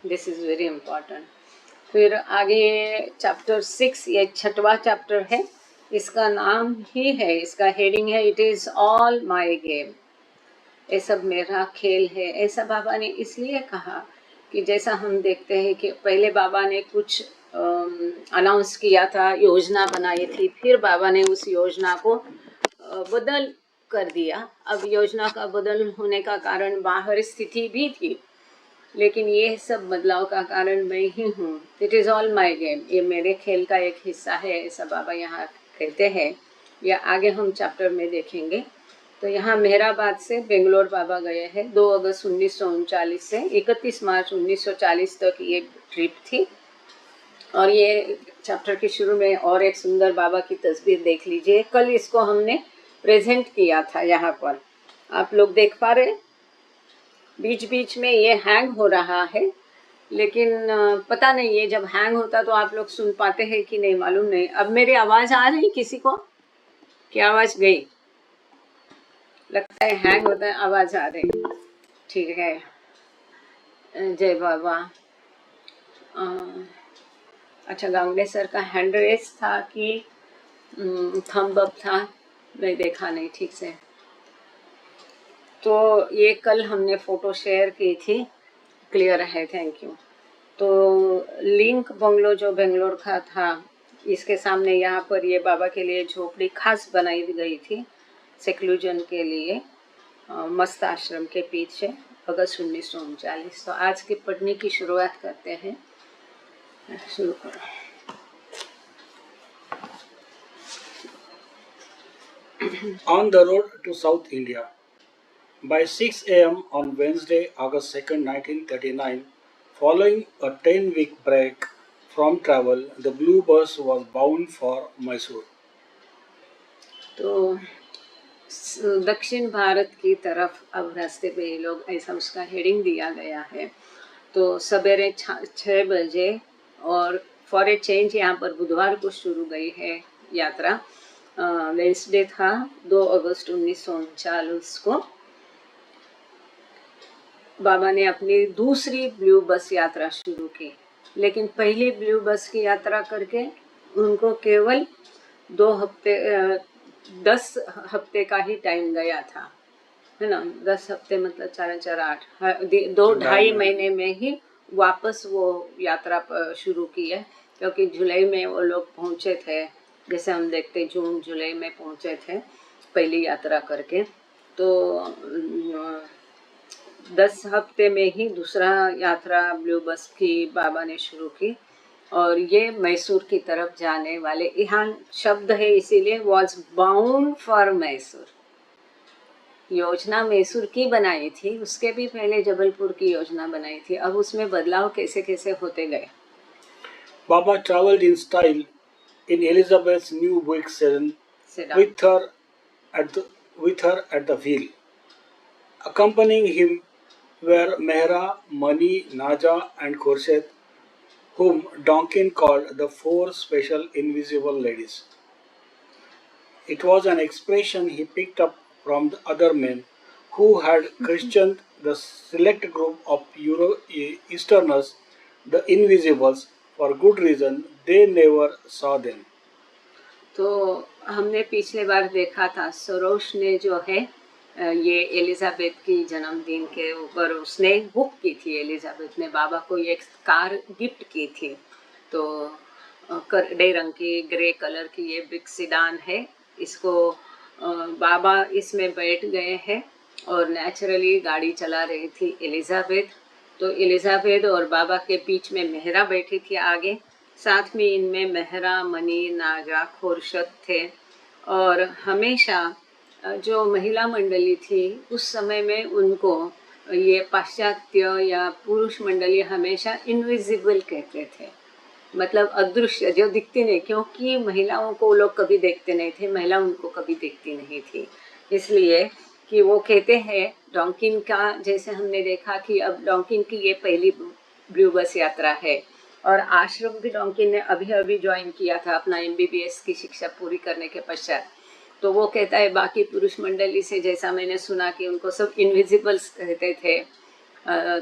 This is very important. फिर आगे chapter 6, ये 6वां चैप्टर है, इसका नाम ही है, इसका हेडिंग है it is all my game, ये सब मेरा खेल है। ऐसा बाबा ने इसलिए कहा कि जैसा हम देखते हैं कि पहले बाबा ने कुछ अनाउंस किया था, योजना बनाई थी, फिर बाबा ने उस योजना को बदल कर दिया। अब योजना का बदल होने का कारण बाहर स्थिति भी थी, लेकिन ये सब बदलाव का कारण मैं ही हूँ। It is all my game, ये मेरे खेल का एक हिस्सा है, ऐसा बाबा यहाँ कहते हैं। या आगे हम चैप्टर में देखेंगे। तो यहाँ मेहराबाद से बेंगलोर बाबा गए हैं 2 अगस्त 1939 से 31 मार्च 1940 तक ये ट्रिप थी। और ये चैप्टर के शुरू में और एक सुंदर बाबा की तस्वीर देख लीजिए। कल इसको हमने प्रेजेंट किया था यहाँ पर, आप लोग देख पा रहे हैं। बीच बीच में ये हैंग हो रहा है, लेकिन पता नहीं ये जब हैंग होता तो आप लोग सुन पाते हैं कि नहीं मालूम नहीं। अब मेरी आवाज़ आ रही किसी को? क्या आवाज़ गई? लगता है हैंग होता है, आवाज़ आ रही। ठीक है, जय बाबा। अच्छा, गांगड़े सर का हैंड रेस था कि थंब अप था, मैं देखा नहीं ठीक से। तो ये कल हमने फ़ोटो शेयर की थी, क्लियर है, थैंक यू। तो लिंक बंगलो जो बेंगलोर का था, इसके सामने यहाँ पर ये बाबा के लिए झोपड़ी खास बनाई गई थी सेक्लूजन के लिए, मस्त आश्रम के पीछे, अगस्त 1939। तो आज की पढ़ने की शुरुआत करते हैं। शुरू करो। On the road to South India. By 6 a.m. on Wednesday, August 2nd, 1939, following a 10-week break from travel, the blue bus was bound for Mysore. तो दक्षिण भारत की तरफ अब रास्ते पे ये लोग, ऐसा उसका हेडिंग दिया गया है। तो सवेरे 6 बजे और फॉर ए चेंज यहाँ पर बुधवार को शुरू गई है यात्रा। वेंसडे था 2 अगस्त 1939 को बाबा ने अपनी दूसरी ब्लू बस यात्रा शुरू की। लेकिन पहली ब्लू बस की यात्रा करके उनको केवल 10 हफ्ते का ही टाइम गया था, है ना। 10 हफ्ते मतलब 4 4 8, 2-2.5 महीने में ही वापस वो यात्रा शुरू की है। क्योंकि जुलाई में वो लोग पहुँचे थे, जैसे हम देखते जून जुलाई में पहुँचे थे पहली यात्रा करके। तो 10 हफ्ते में ही दूसरा यात्रा ब्लू बस की बाबा ने शुरू की। और ये मैसूर की तरफ जाने वाले, यहाँ शब्द है इसीलिए वॉज बाउंड फॉर मैसूर। योजना मैसूर की बनाई थी, उसके भी पहले जबलपुर की योजना बनाई थी। अब उसमें बदलाव कैसे कैसे होते गए। Baba traveled in style in Elizabeth's new Buick sedan with her at the wheel. Accompanying him were Mehra, Mani, Naja, and Khurshid, whom Donkin called the 4 special invisible ladies. It was an expression he picked up from the other men who had christened the select group of Easterners the Invisibles for good reason. They never saw them. तो हमने पिछले बार देखा था, सरोश ने जो है ये Elizabeth की जन्मदिन के ऊपर उसने बुक की थी। एलिजाबेथ ने बाबा को एक कार गिफ्ट की थी। तो करडे रंग की, ग्रे कलर की ये बिग सीडान है। इसको बाबा इसमें बैठ गए हैं और नेचुरली गाड़ी चला रही थी एलिजाबेथ। तो एलिजाबेथ और बाबा के बीच में मेहरा बैठी थी आगे, साथ में इनमें मेहरा, मनी, नाजा, खुर्शद थे। और हमेशा जो महिला मंडली थी उस समय में उनको ये पाश्चात्य या पुरुष मंडली हमेशा इनविजिबल कहते थे, मतलब अदृश्य, जो दिखती नहीं, क्योंकि महिलाओं को लोग कभी देखते नहीं थे, महिला उनको कभी देखती नहीं थी। इसलिए कि वो कहते हैं डॉन्किन का, जैसे हमने देखा कि अब डॉन्किन की ये पहली ब्लू बस यात्रा है। और आश्रम भी डॉन्किन ने अभी अभी ज्वाइन किया था अपना MBBS की शिक्षा पूरी करने के पश्चात। तो वो कहता है बाकी पुरुष मंडली से, जैसा मैंने सुना कि उनको सब इनविजिबल्स कहते थे,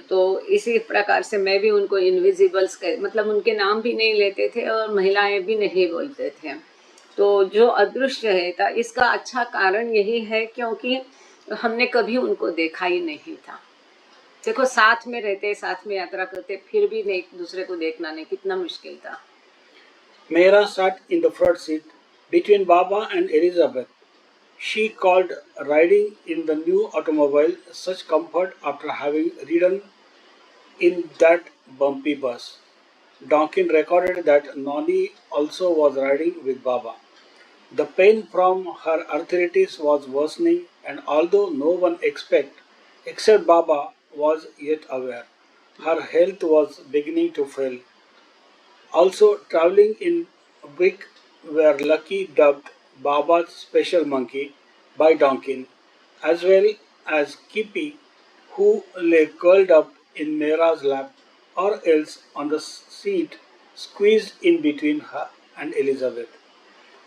तो इसी प्रकार से मैं भी उनको इनविजिबल्स मतलब उनके नाम भी नहीं लेते थे और महिलाएं भी नहीं बोलते थे। तो जो अदृश्य है था, इसका अच्छा कारण यही है क्योंकि हमने कभी उनको देखा ही नहीं था। देखो, साथ में रहते, साथ में यात्रा करते, फिर भी नहीं दूसरे को देखना नहीं, कितना मुश्किल था। Mehra sat in the front seat between Baba and Elizabeth. She called riding in the new automobile such comfort after having ridden in that bumpy bus. Donkin recorded that Noni also was riding with Baba. The pain from her arthritis was worsening, and although no one except Baba was yet aware, her health was beginning to fail. Also, traveling in Wick were Lucky dubbed Baba's special monkey by Donkin, as well as Kippy, who lay curled up in Mera's lap or else on the seat squeezed in between her and Elizabeth.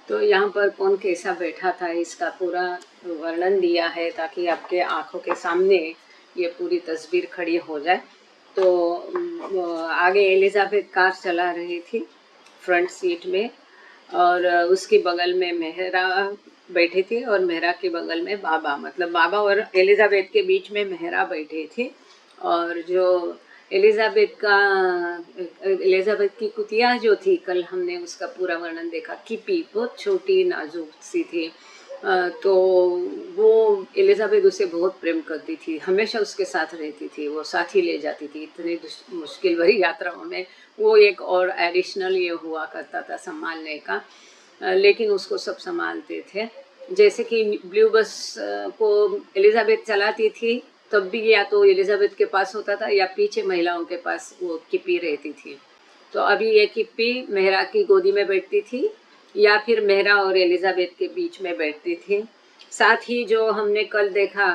तो यहाँ पर कौन कैसा बैठा था इसका पूरा वर्णन दिया है ताकि आपके आंखों के सामने ये पूरी तस्वीर खड़ी हो जाए। तो आगे एलिजाबेथ कार चला रही थी फ्रंट सीट में, और उसके बगल में मेहरा बैठी थी और मेहरा के बगल में बाबा, मतलब बाबा और एलिजाबेथ के बीच में मेहरा बैठी थी। और जो एलिजाबेथ की कुतिया जो थी, कल हमने उसका पूरा वर्णन देखा, किपी बहुत छोटी नाजुक सी थी। तो वो एलिजाबेथ उसे बहुत प्रेम करती थी, हमेशा उसके साथ रहती थी, वो साथ ही ले जाती थी इतनी मुश्किल भरी यात्राओं में। वो एक और एडिशनल ये हुआ करता था संभालने का, लेकिन उसको सब संभालते थे। जैसे कि ब्लू बस को एलिजाबेथ चलाती थी, तब भी या तो एलिजाबेथ के पास होता था या पीछे महिलाओं के पास वो किप्पी रहती थी। तो अभी ये किप्पी मेहरा की गोदी में बैठती थी या फिर मेहरा और एलिजाबेथ के बीच में बैठती थी। साथ ही जो हमने कल देखा,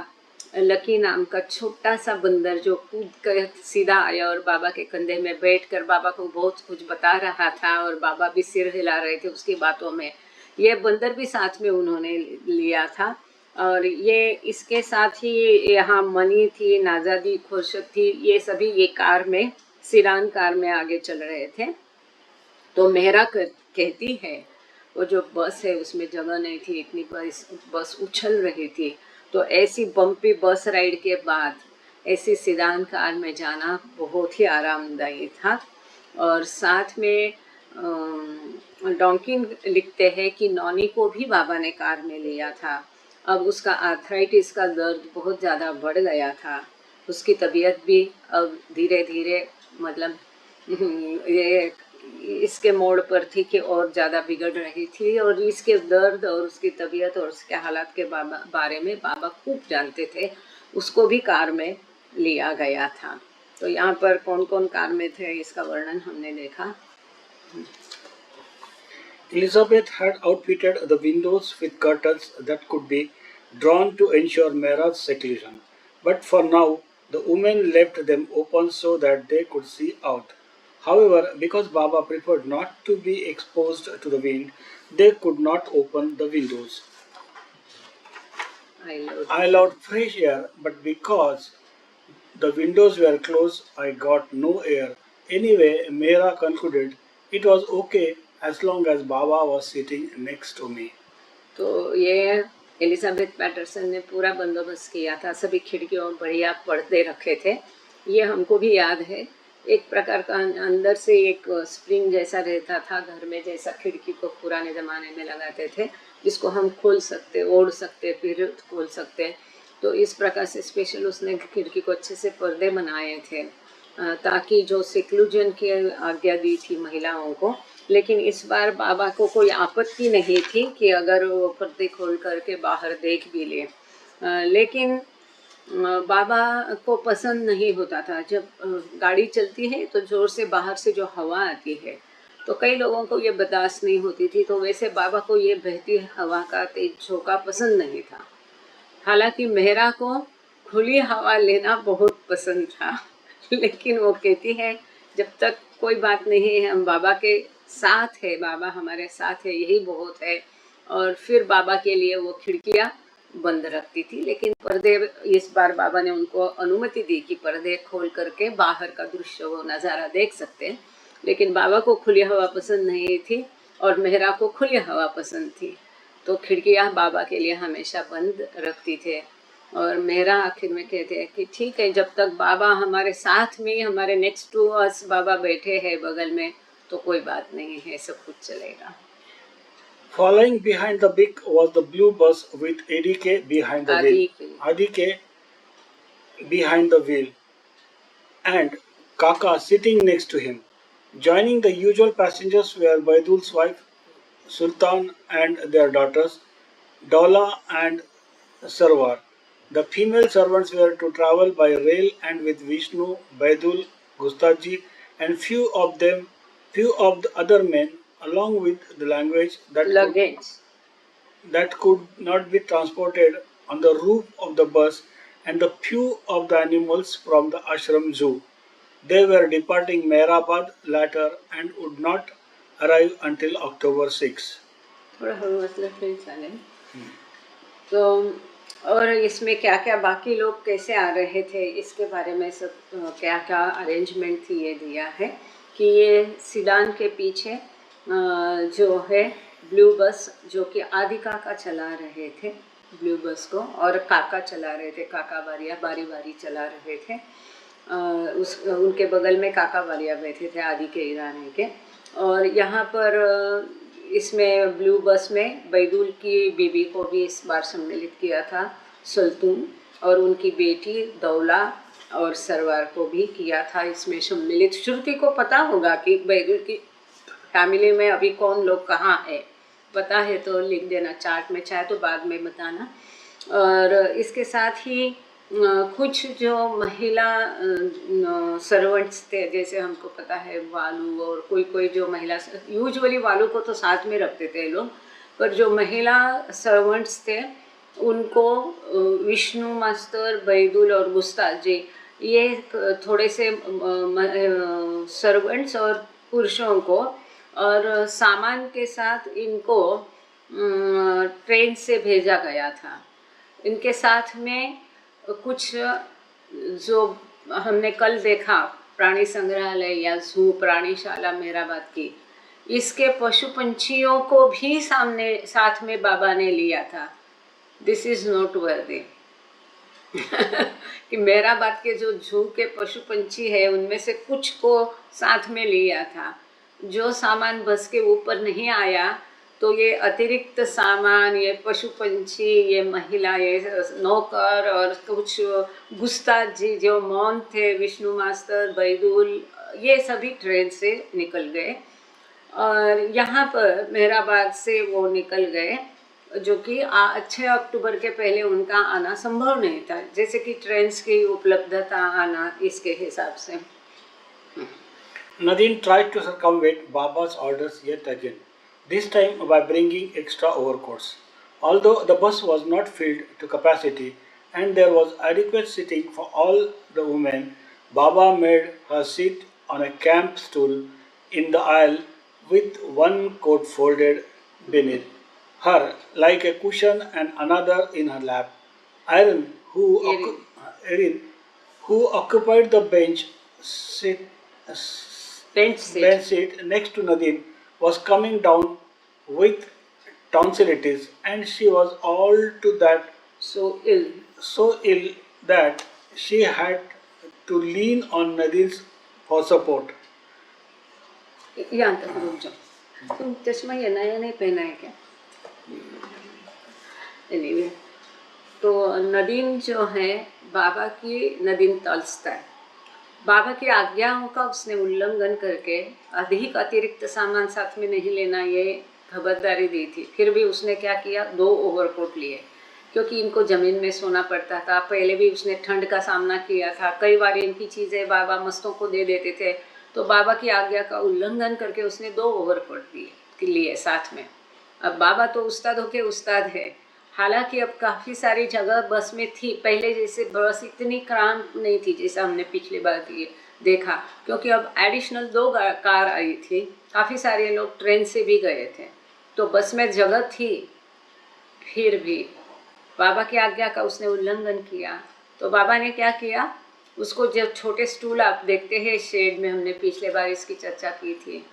लकी नाम का छोटा सा बंदर जो कूद कर सीधा आया और बाबा के कंधे में बैठकर बाबा को बहुत कुछ बता रहा था, और बाबा भी सिर हिला रहे थे उसकी बातों में। ये बंदर भी साथ में उन्होंने लिया था। और ये इसके साथ ही यहाँ मनी थी, नाजादी, खुर्शद थी, ये सभी ये कार में, सिरान कार में आगे चल रहे थे। तो मेहरा कहती है वो जो बस है उसमें जगह नहीं थी, इतनी बस उछल रही थी। तो ऐसी बम्पी बस राइड के बाद ऐसी सिडान कार में जाना बहुत ही आरामदायी था। और साथ में डॉन्किन लिखते हैं कि नॉनी को भी बाबा ने कार में लिया था। अब उसका आर्थराइटिस का दर्द बहुत ज़्यादा बढ़ गया था, उसकी तबीयत भी अब धीरे धीरे मतलब ये इसके मोड़ पर थी कि और ज़्यादा बिगड़ रही थी, और इसके दर्द और उसकी तबीयत और उसके हालात के बारे में बाबा खूब जानते थे। उसको भी कार में लिया गया था। तो यहाँ पर कौन कौन कार में थे इसका वर्णन हमने देखा। Elizabeth had outfitted the windows with curtains that could be drawn to ensure Mera's seclusion, but for now the women left them open so that they could see out. However, because Baba preferred not to be exposed to the wind, they could not open the windows. I allowed fresh air, but because the windows were closed, I got no air. Anyway, Mera concluded it was okay as long as Baba was sitting next to me. तो ये Elizabeth Patterson ने पूरा बंदोबस्त किया था, सभी खिड़कियों में बढ़िया पर्दे रखे थे। ये हमको भी याद है, एक प्रकार का अंदर से एक स्प्रिंग जैसा रहता था घर में, जैसा खिड़की को पुराने ज़माने में लगाते थे, जिसको हम खोल सकते, ओढ़ सकते, फिर खोल सकते। तो इस प्रकार से स्पेशल उसने खिड़की को अच्छे से पर्दे बनाए थे ताकि जो सेक्लूजन की आज्ञा दी थी महिलाओं को। लेकिन इस बार बाबा को कोई आपत्ति नहीं थी कि अगर वो पर्दे खोल करके बाहर देख भी ले, लेकिन बाबा को पसंद नहीं होता था जब गाड़ी चलती है तो जोर से बाहर से जो हवा आती है, तो कई लोगों को ये बर्दाश्त नहीं होती थी। तो वैसे बाबा को ये बहती हवा का तेज झोंका पसंद नहीं था। हालांकि मेहरा को खुली हवा लेना बहुत पसंद था, लेकिन वो कहती है जब तक कोई बात नहीं है, हम बाबा के साथ है, बाबा हमारे साथ है, यही बहुत है। और फिर बाबा के लिए वो खिड़कियाँ बंद रखती थी, लेकिन पर्दे इस बार बाबा ने उनको अनुमति दी कि पर्दे खोल करके बाहर का दृश्य वो नज़ारा देख सकते हैं। लेकिन बाबा को खुली हवा पसंद नहीं थी और मेहरा को खुली हवा पसंद थी, तो खिड़कियां बाबा के लिए हमेशा बंद रखती थे। और मेहरा आखिर में कहते हैं कि ठीक है, जब तक बाबा हमारे साथ में, हमारे नेक्स्ट टू अस बाबा बैठे हैं बगल में, तो कोई बात नहीं है, सब कुछ चलेगा। Following behind the big was the blue bus with ADK behind the wheel. ADK behind the wheel and Kaka sitting next to him. Joining the usual passengers were Baidul's wife, Sultan, and their daughters, Daula and Sarwar. The female servants were to travel by rail and with Vishnu, Baidul, Gustaji, and few of the other men, along with the luggage that could not be transported on the roof of the bus and the few of the animals from the ashram zoo. They were departing Mehrabad later and would not arrive until October 6. थोड़ा हल्का चालेल। तो और इसमें क्या क्या बाकी लोग कैसे आ रहे थे, इसके बारे में सब क्या क्या अरेंजमेंट थी ये दिया है कि ये सीडान के पीछे जो है ब्लू बस, जो कि आदि काका चला रहे थे ब्लू बस को, और काका चला रहे थे, काका बारिया बारी बारी चला रहे थे। उनके बगल में काका बारिया बैठे थे आदि के ईरानी के। और यहाँ पर इसमें ब्लू बस में बैदुल की बीबी को भी इस बार सम्मिलित किया था, सुल्तान, और उनकी बेटी दौला और सरवार को भी किया था इसमें सम्मिलित। श्रुति को पता होगा कि बैदुल की फैमिली में अभी कौन लोग कहाँ है, पता है तो लिख देना चार्ट में, चाहे तो बाद में बताना। और इसके साथ ही कुछ जो महिला सर्वेंट्स थे, जैसे हमको पता है वालू, और कोई कोई जो महिला, यूजुअली वालू को तो साथ में रखते थे लोग, पर जो महिला सर्वेंट्स थे उनको विष्णु मास्टर, बैदुल और गुस्ताज जी, ये थोड़े से सर्वेंट्स और पुरुषों को और सामान के साथ इनको ट्रेन से भेजा गया था। इनके साथ में कुछ जो हमने कल देखा प्राणी संग्रहालय या जू प्राणीशाला मेहराबाद की, इसके पशु पंछियों को भी साथ में बाबा ने लिया था। दिस इज नोट वर्दी कि मेहराबाद के जो जू के पशु पंछी है उनमें से कुछ को साथ में लिया था। जो सामान बस के ऊपर नहीं आया, तो ये अतिरिक्त सामान, ये पशु पंछी, ये महिला, ये नौकर और कुछ गुस्ताज जी जो मौन थे, विष्णु मास्टर, बैदुल, ये सभी ट्रेन से निकल गए। और यहाँ पर मेहराबाद से वो निकल गए, जो कि 6 अक्टूबर के पहले उनका आना संभव नहीं था, जैसे कि ट्रेन की उपलब्धता आना इसके हिसाब से। Nadine tried to circumvent Baba's orders yet again, this time by bringing extra overcoats. Although the bus was not filled to capacity and there was adequate seating for all the women, Baba made her sit on a camp stool in the aisle with one coat folded beneath her like a cushion and another in her lap. Erin, who occupied the bench seat next to Nadine, was coming down with tonsillitis, and she was all to that so ill that she had to lean on Nadine for support. यहाँ तक रुक जाओ, तुम चश्मा ये नया नहीं पहना है क्या? Anyway, तो नदीन जो है बाबा की, नदीन तलस्ता है, बाबा की आज्ञाओं का उसने उल्लंघन करके अधिक अतिरिक्त सामान साथ में नहीं लेना, ये खबरदारी दी थी। फिर भी उसने क्या किया, 2 ओवरकोट लिए, क्योंकि इनको ज़मीन में सोना पड़ता था। पहले भी उसने ठंड का सामना किया था, कई बार इनकी चीज़ें बाबा मस्तों को दे देते थे, तो बाबा की आज्ञा का उल्लंघन करके उसने 2 ओवरकोट लिए साथ में। अब बाबा तो उस्तादों के उस्ताद है। हालांकि अब काफ़ी सारी जगह बस में थी, पहले जैसे बस इतनी क्रांत नहीं थी जैसा हमने पिछली बार देखा, क्योंकि अब एडिशनल 2 कार आई थी, काफ़ी सारे लोग ट्रेन से भी गए थे, तो बस में जगह थी। फिर भी बाबा की आज्ञा का उसने उल्लंघन किया। तो बाबा ने क्या किया, उसको जो छोटे स्टूल आप देखते हैं शेड में, हमने पिछले बार इसकी चर्चा की थी,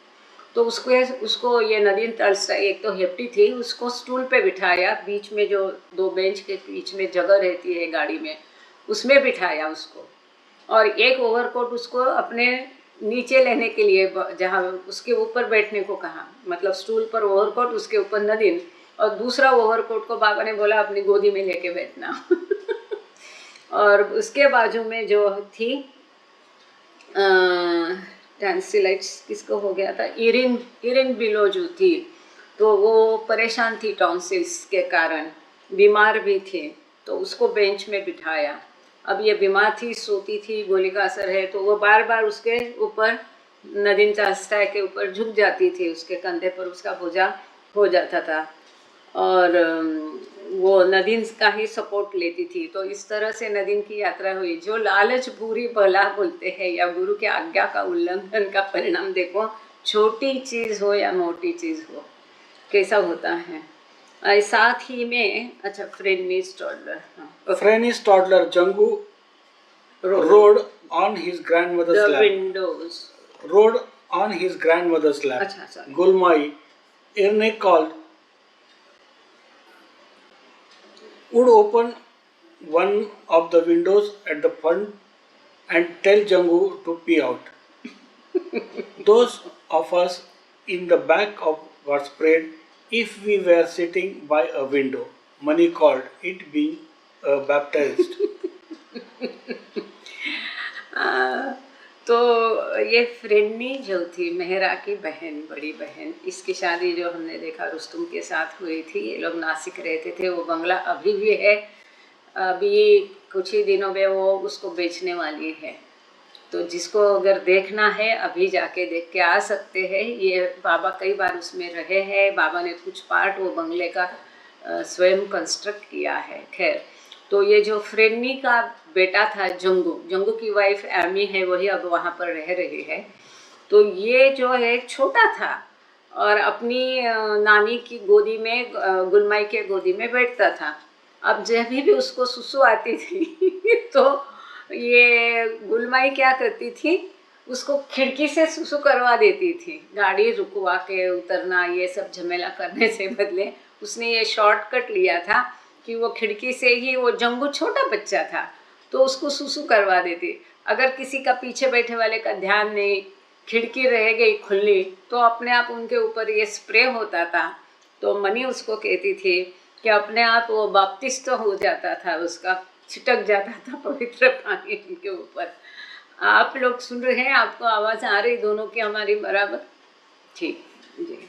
तो उसको ये नदीन तल्सा एक तो हेप्टी थी, उसको स्टूल पे बिठाया, बीच में जो दो बेंच के बीच में जगह रहती है गाड़ी में, उसमें बिठाया उसको, और एक ओवरकोट उसको अपने नीचे लेने के लिए जहाँ उसके ऊपर बैठने को कहा, मतलब स्टूल पर ओवरकोट, उसके ऊपर नदीन, और दूसरा ओवरकोट को बाबा ने बोला अपनी गोदी में लेके बैठना। और उसके बाजू में जो थी टॉन्सिलाइटिस किसको हो गया था, इरिन बिलोजू थी, तो वो परेशान थी टॉन्सिल्स के कारण, बीमार भी थे, तो उसको बेंच में बिठाया। अब ये बीमार थी, सोती थी, गोली का असर है, तो वो बार बार उसके ऊपर नदीन चास्टा के ऊपर झुक जाती थी, उसके कंधे पर उसका बोझा हो जाता था, और वो नदीन का ही सपोर्ट लेती थी। तो इस तरह से नदीन की यात्रा हुई। जो लालच बुरी बला बोलते हैं, या गुरु के आज्ञा का उल्लंघन का परिणाम देखो, छोटी चीज़ हो या मोटी चीज़ हो, कैसा होता है। साथ ही में अच्छा, Francis toddler Jangu rode on his grandmother's the lap. Windows, Rode on his grandmother's lap. अच्छा sorry, Gulmai, Irne called, would open one of the windows at the front and tell Jangu to pee out. Those of us in the back of were sprayed if we were sitting by a window. Mani called, it being baptized. तो ये फ्रेंडनी जो थी, मेहरा की बहन, बड़ी बहन, इसकी शादी जो हमने देखा रुस्तुम के साथ हुई थी। ये लोग नासिक रहते थे, वो बंगला अभी भी है, अभी कुछ ही दिनों में वो उसको बेचने वाली है, तो जिसको अगर देखना है अभी जाके देख के आ सकते हैं। ये बाबा कई बार उसमें रहे हैं, बाबा ने कुछ पार्ट वो बंगले का स्वयं कंस्ट्रक्ट किया है। खैर, तो ये जो फ्रेन्नी का बेटा था जंगू की वाइफ एमी है, वही अब वहाँ पर रह रही है। तो ये जो है छोटा था और अपनी नानी की गोदी में, गुलमाई के गोदी में बैठता था। अब जब भी उसको सुसु आती थी तो ये गुलमाई क्या करती थी, उसको खिड़की से सुसु करवा देती थी। गाड़ी रुकवा के उतरना, ये सब झमेला करने से बदले उसने ये शॉर्टकट लिया था कि वो खिड़की से ही, वो जंगू छोटा बच्चा था तो उसको सुसु करवा देती। अगर किसी का पीछे बैठे वाले का ध्यान नहीं, खिड़की रह गई खुली, तो अपने आप उनके ऊपर ये स्प्रे होता था। तो मनी उसको कहती थी कि अपने आप वो बाप्तिस्ट तो हो जाता था, उसका छिटक जाता था पवित्र पानी उनके ऊपर। आप लोग सुन रहे हैं, आपको आवाज़ आ रही दोनों की हमारी बराबर? ठीक जी।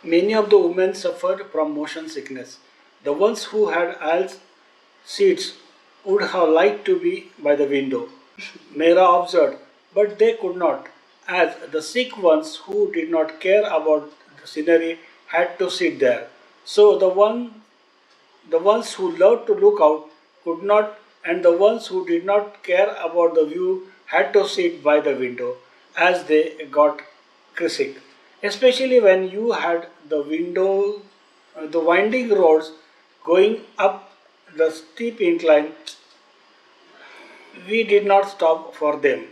Many of the women suffered from motion sickness. The ones who had aisle seats would have liked to be by the window, Mehra observed, but they could not, as the sick ones who did not care about the scenery had to sit there. So the ones who loved to look out could not, and the ones who did not care about the view had to sit by the window as they got sick. Especially when you had the winding roads going up the steep incline, we did not stop for them.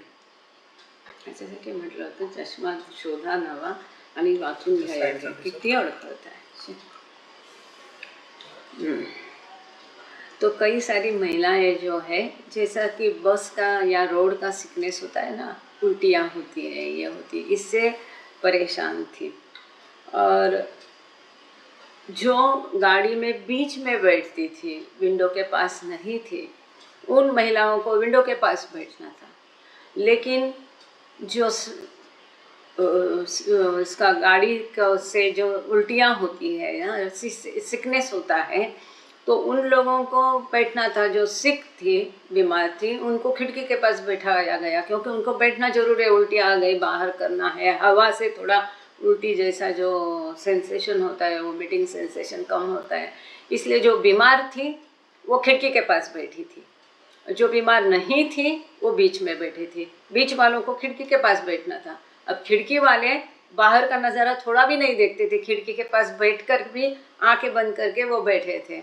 त्याच्यासाठी म्हटलं होतं चष्मा शोधा नवा आणि वाचून घ्यायचा, किती अडखळत आहे। तो कई सारी महिलाएं जो है, जैसा कि बस का या रोड का सिकनेस होता है ना, उल्टियाँ होती है, ये होती है, इससे परेशान थी। और जो गाड़ी में बीच में बैठती थी, विंडो के पास नहीं थी, उन महिलाओं को विंडो के पास बैठना था। लेकिन जो इसका गाड़ी का से जो उल्टियाँ होती है या सिकनेस होता है, तो उन लोगों को बैठना था। जो सिक थी, बीमार थी, उनको खिड़की के पास बैठाया गया, क्योंकि उनको बैठना जरूर है, उल्टी आ गई, बाहर करना है, हवा से थोड़ा उल्टी जैसा जो सेंसेशन होता है, वोमिटिंग सेंसेशन कम होता है। इसलिए जो बीमार थी वो खिड़की के पास बैठी थी, जो बीमार नहीं थी वो बीच में बैठी थी। बीच वालों को खिड़की के पास बैठना था। अब खिड़की वाले बाहर का नज़ारा थोड़ा भी नहीं देखते थे, खिड़की के पास बैठकर भी आंखें बंद करके वो बैठे थे।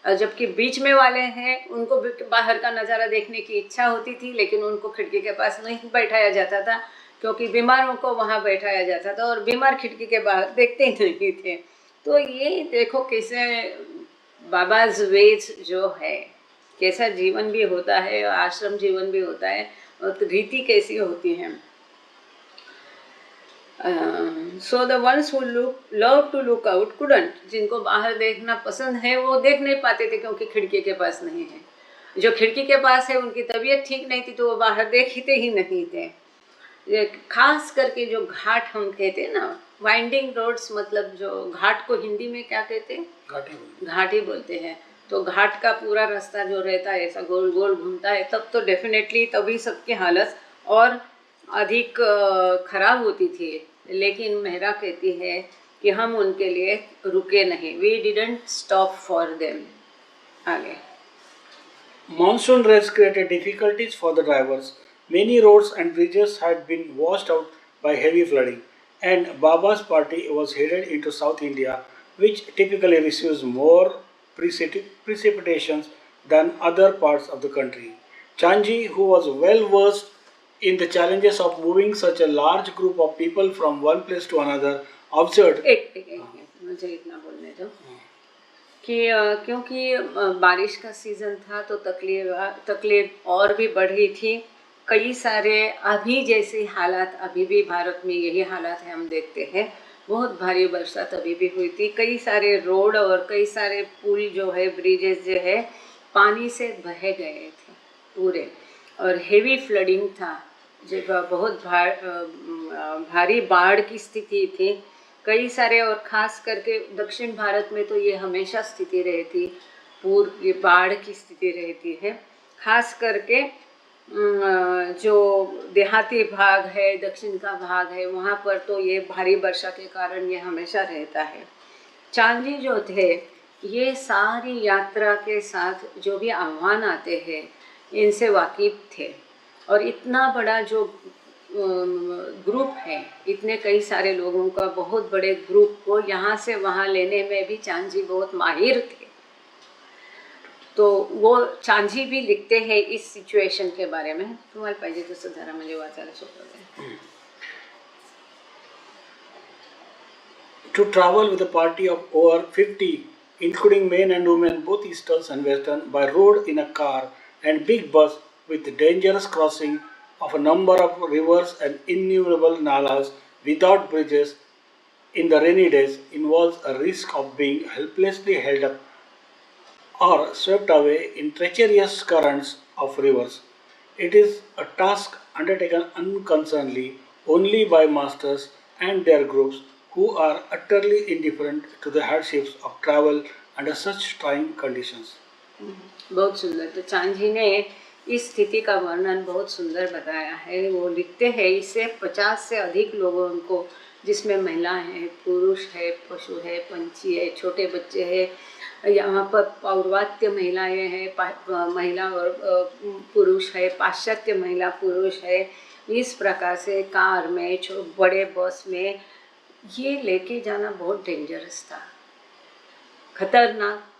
और जबकि बीच में वाले हैं उनको बाहर का नज़ारा देखने की इच्छा होती थी, लेकिन उनको खिड़की के पास नहीं बैठाया जाता था, क्योंकि बीमारों को वहाँ बैठाया जाता था और बीमार खिड़की के बाहर देखते नहीं थे। तो ये देखो कैसे बाबाज वेज जो है, कैसा जीवन भी होता है, आश्रम जीवन भी होता है, और रीति कैसी होती है। So the ones who love to look out couldn't, जिनको बाहर देखना पसंद है वो देख नहीं पाते थे क्योंकि खिड़की के पास नहीं है। जो खिड़की के पास है उनकी तबीयत ठीक नहीं थी तो वो बाहर देखते ही नहीं थे। खास करके जो घाट हम कहते हैं ना, वाइंडिंग रोड्स, मतलब जो घाट को हिंदी में क्या कहते हैं, घाटी बोलते हैं। तो घाट का पूरा रास्ता जो रहता है ऐसा गोल गोल घूमता है, तब तो डेफिनेटली तभी सबकी हालत और अधिक खराब होती थी। लेकिन मेहरा कहती है कि हम उनके लिए रुके नहीं, we didn't stop for them. आगे Monsoon rains created difficulties for the drivers. Many roads and bridges had been washed out by heavy flooding, and Baba's party was headed into South India, which typically receives more precipitations than other parts of the country. Chanji, who was well versed in the challenges of moving such a large group of people from one place to another, observed. मुझे इतना बोलने दो कि क्योंकि बारिश का season था तो तकलीफ और भी बढ़ी थी। कई सारे अभी जैसी हालात, अभी भी भारत में यही हालात है, हम देखते हैं। बहुत भारी बरसात अभी भी हुई थी, कई सारे रोड और कई सारे पुल जो है, ब्रिजेस जो है, पानी से बह गए थे पूरे, और हेवी फ्लडिंग था, जब बहुत भारी बाढ़ की स्थिति थी। कई सारे, और ख़ास करके दक्षिण भारत में तो ये हमेशा स्थिति रहती, पूर्व ये बाढ़ की स्थिति रहती है। ख़ास करके जो देहाती भाग है, दक्षिण का भाग है, वहाँ पर तो ये भारी वर्षा के कारण ये हमेशा रहता है। चांदी जो थे, ये सारी यात्रा के साथ जो भी आह्वान आते हैं इनसे वाकिफ़ थे, और इतना बड़ा जो ग्रुप है, इतने कई सारे लोगों का बहुत बड़े ग्रुप को यहाँ से वहाँ लेने में भी चांजी बहुत माहिर थे। तो वो चांजी भी लिखते हैं इस सिचुएशन के बारे में। तुम्हाला पाहिजे तसं जरा म्हणजे वाचायला सोपं आहे। To travel with a party of over 50, including men and women, both eastern and western, by road in a car and big bus with dangerous crossing of a number of rivers and innumerable nalas without bridges in the rainy days, involves a risk of being helplessly held up or swept away in treacherous currents of rivers. It is a task undertaken unconcernedly only by masters and their groups, who are utterly indifferent to the hardships of travel under such trying conditions. बहुत सुंदर। तो चांजी ने इस स्थिति का वर्णन बहुत सुंदर बताया है। वो लिखते हैं, इससे 50 से अधिक लोगों को, जिसमें महिलाएं हैं, पुरुष है, पशु है, पंछी है, छोटे बच्चे हैं, यहाँ पर पौर्वात्य महिलाएं हैं, महिला और पुरुष है, पाश्चात्य महिला पुरुष है। इस प्रकार से कार में, बड़े बस में ये लेके जाना बहुत डेंजरस था, खतरनाक था।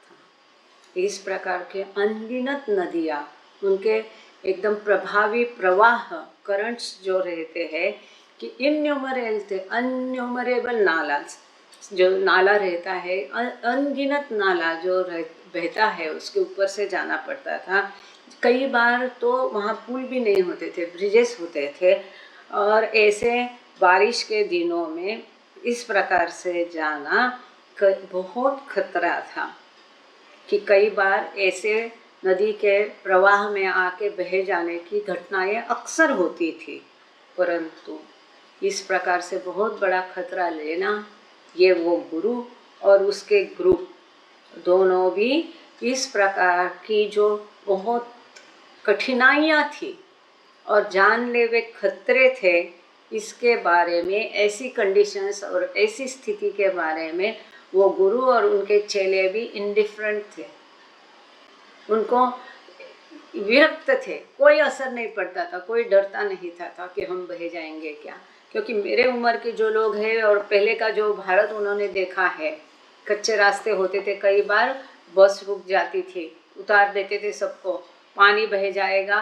इस प्रकार के अनगिनत नदियाँ, उनके एकदम प्रभावी प्रवाह, करंट्स जो रहते हैं कि इन्यूमरेबल नाला, जो नाला रहता है, अनगिनत नाला जो बहता है, उसके ऊपर से जाना पड़ता था। कई बार तो वहाँ पुल भी नहीं होते थे, ब्रिजेस होते थे, और ऐसे बारिश के दिनों में इस प्रकार से जाना बहुत खतरा था कि कई बार ऐसे नदी के प्रवाह में आके बह जाने की घटनाएं अक्सर होती थी। परंतु इस प्रकार से बहुत बड़ा खतरा लेना, ये वो गुरु और उसके ग्रुप दोनों भी इस प्रकार की जो बहुत कठिनाइयाँ थी और जानलेवा खतरे थे, इसके बारे में, ऐसी कंडीशंस और ऐसी स्थिति के बारे में वो गुरु और उनके चेले भी इंडिफरेंट थे। उनको विरक्त थे, कोई असर नहीं पड़ता था, कोई डरता नहीं था कि हम बह जाएंगे क्या, क्योंकि मेरे उम्र के जो लोग हैं और पहले का जो भारत उन्होंने देखा है, कच्चे रास्ते होते थे, कई बार बस रुक जाती थी, उतार देते थे सबको, पानी बह जाएगा,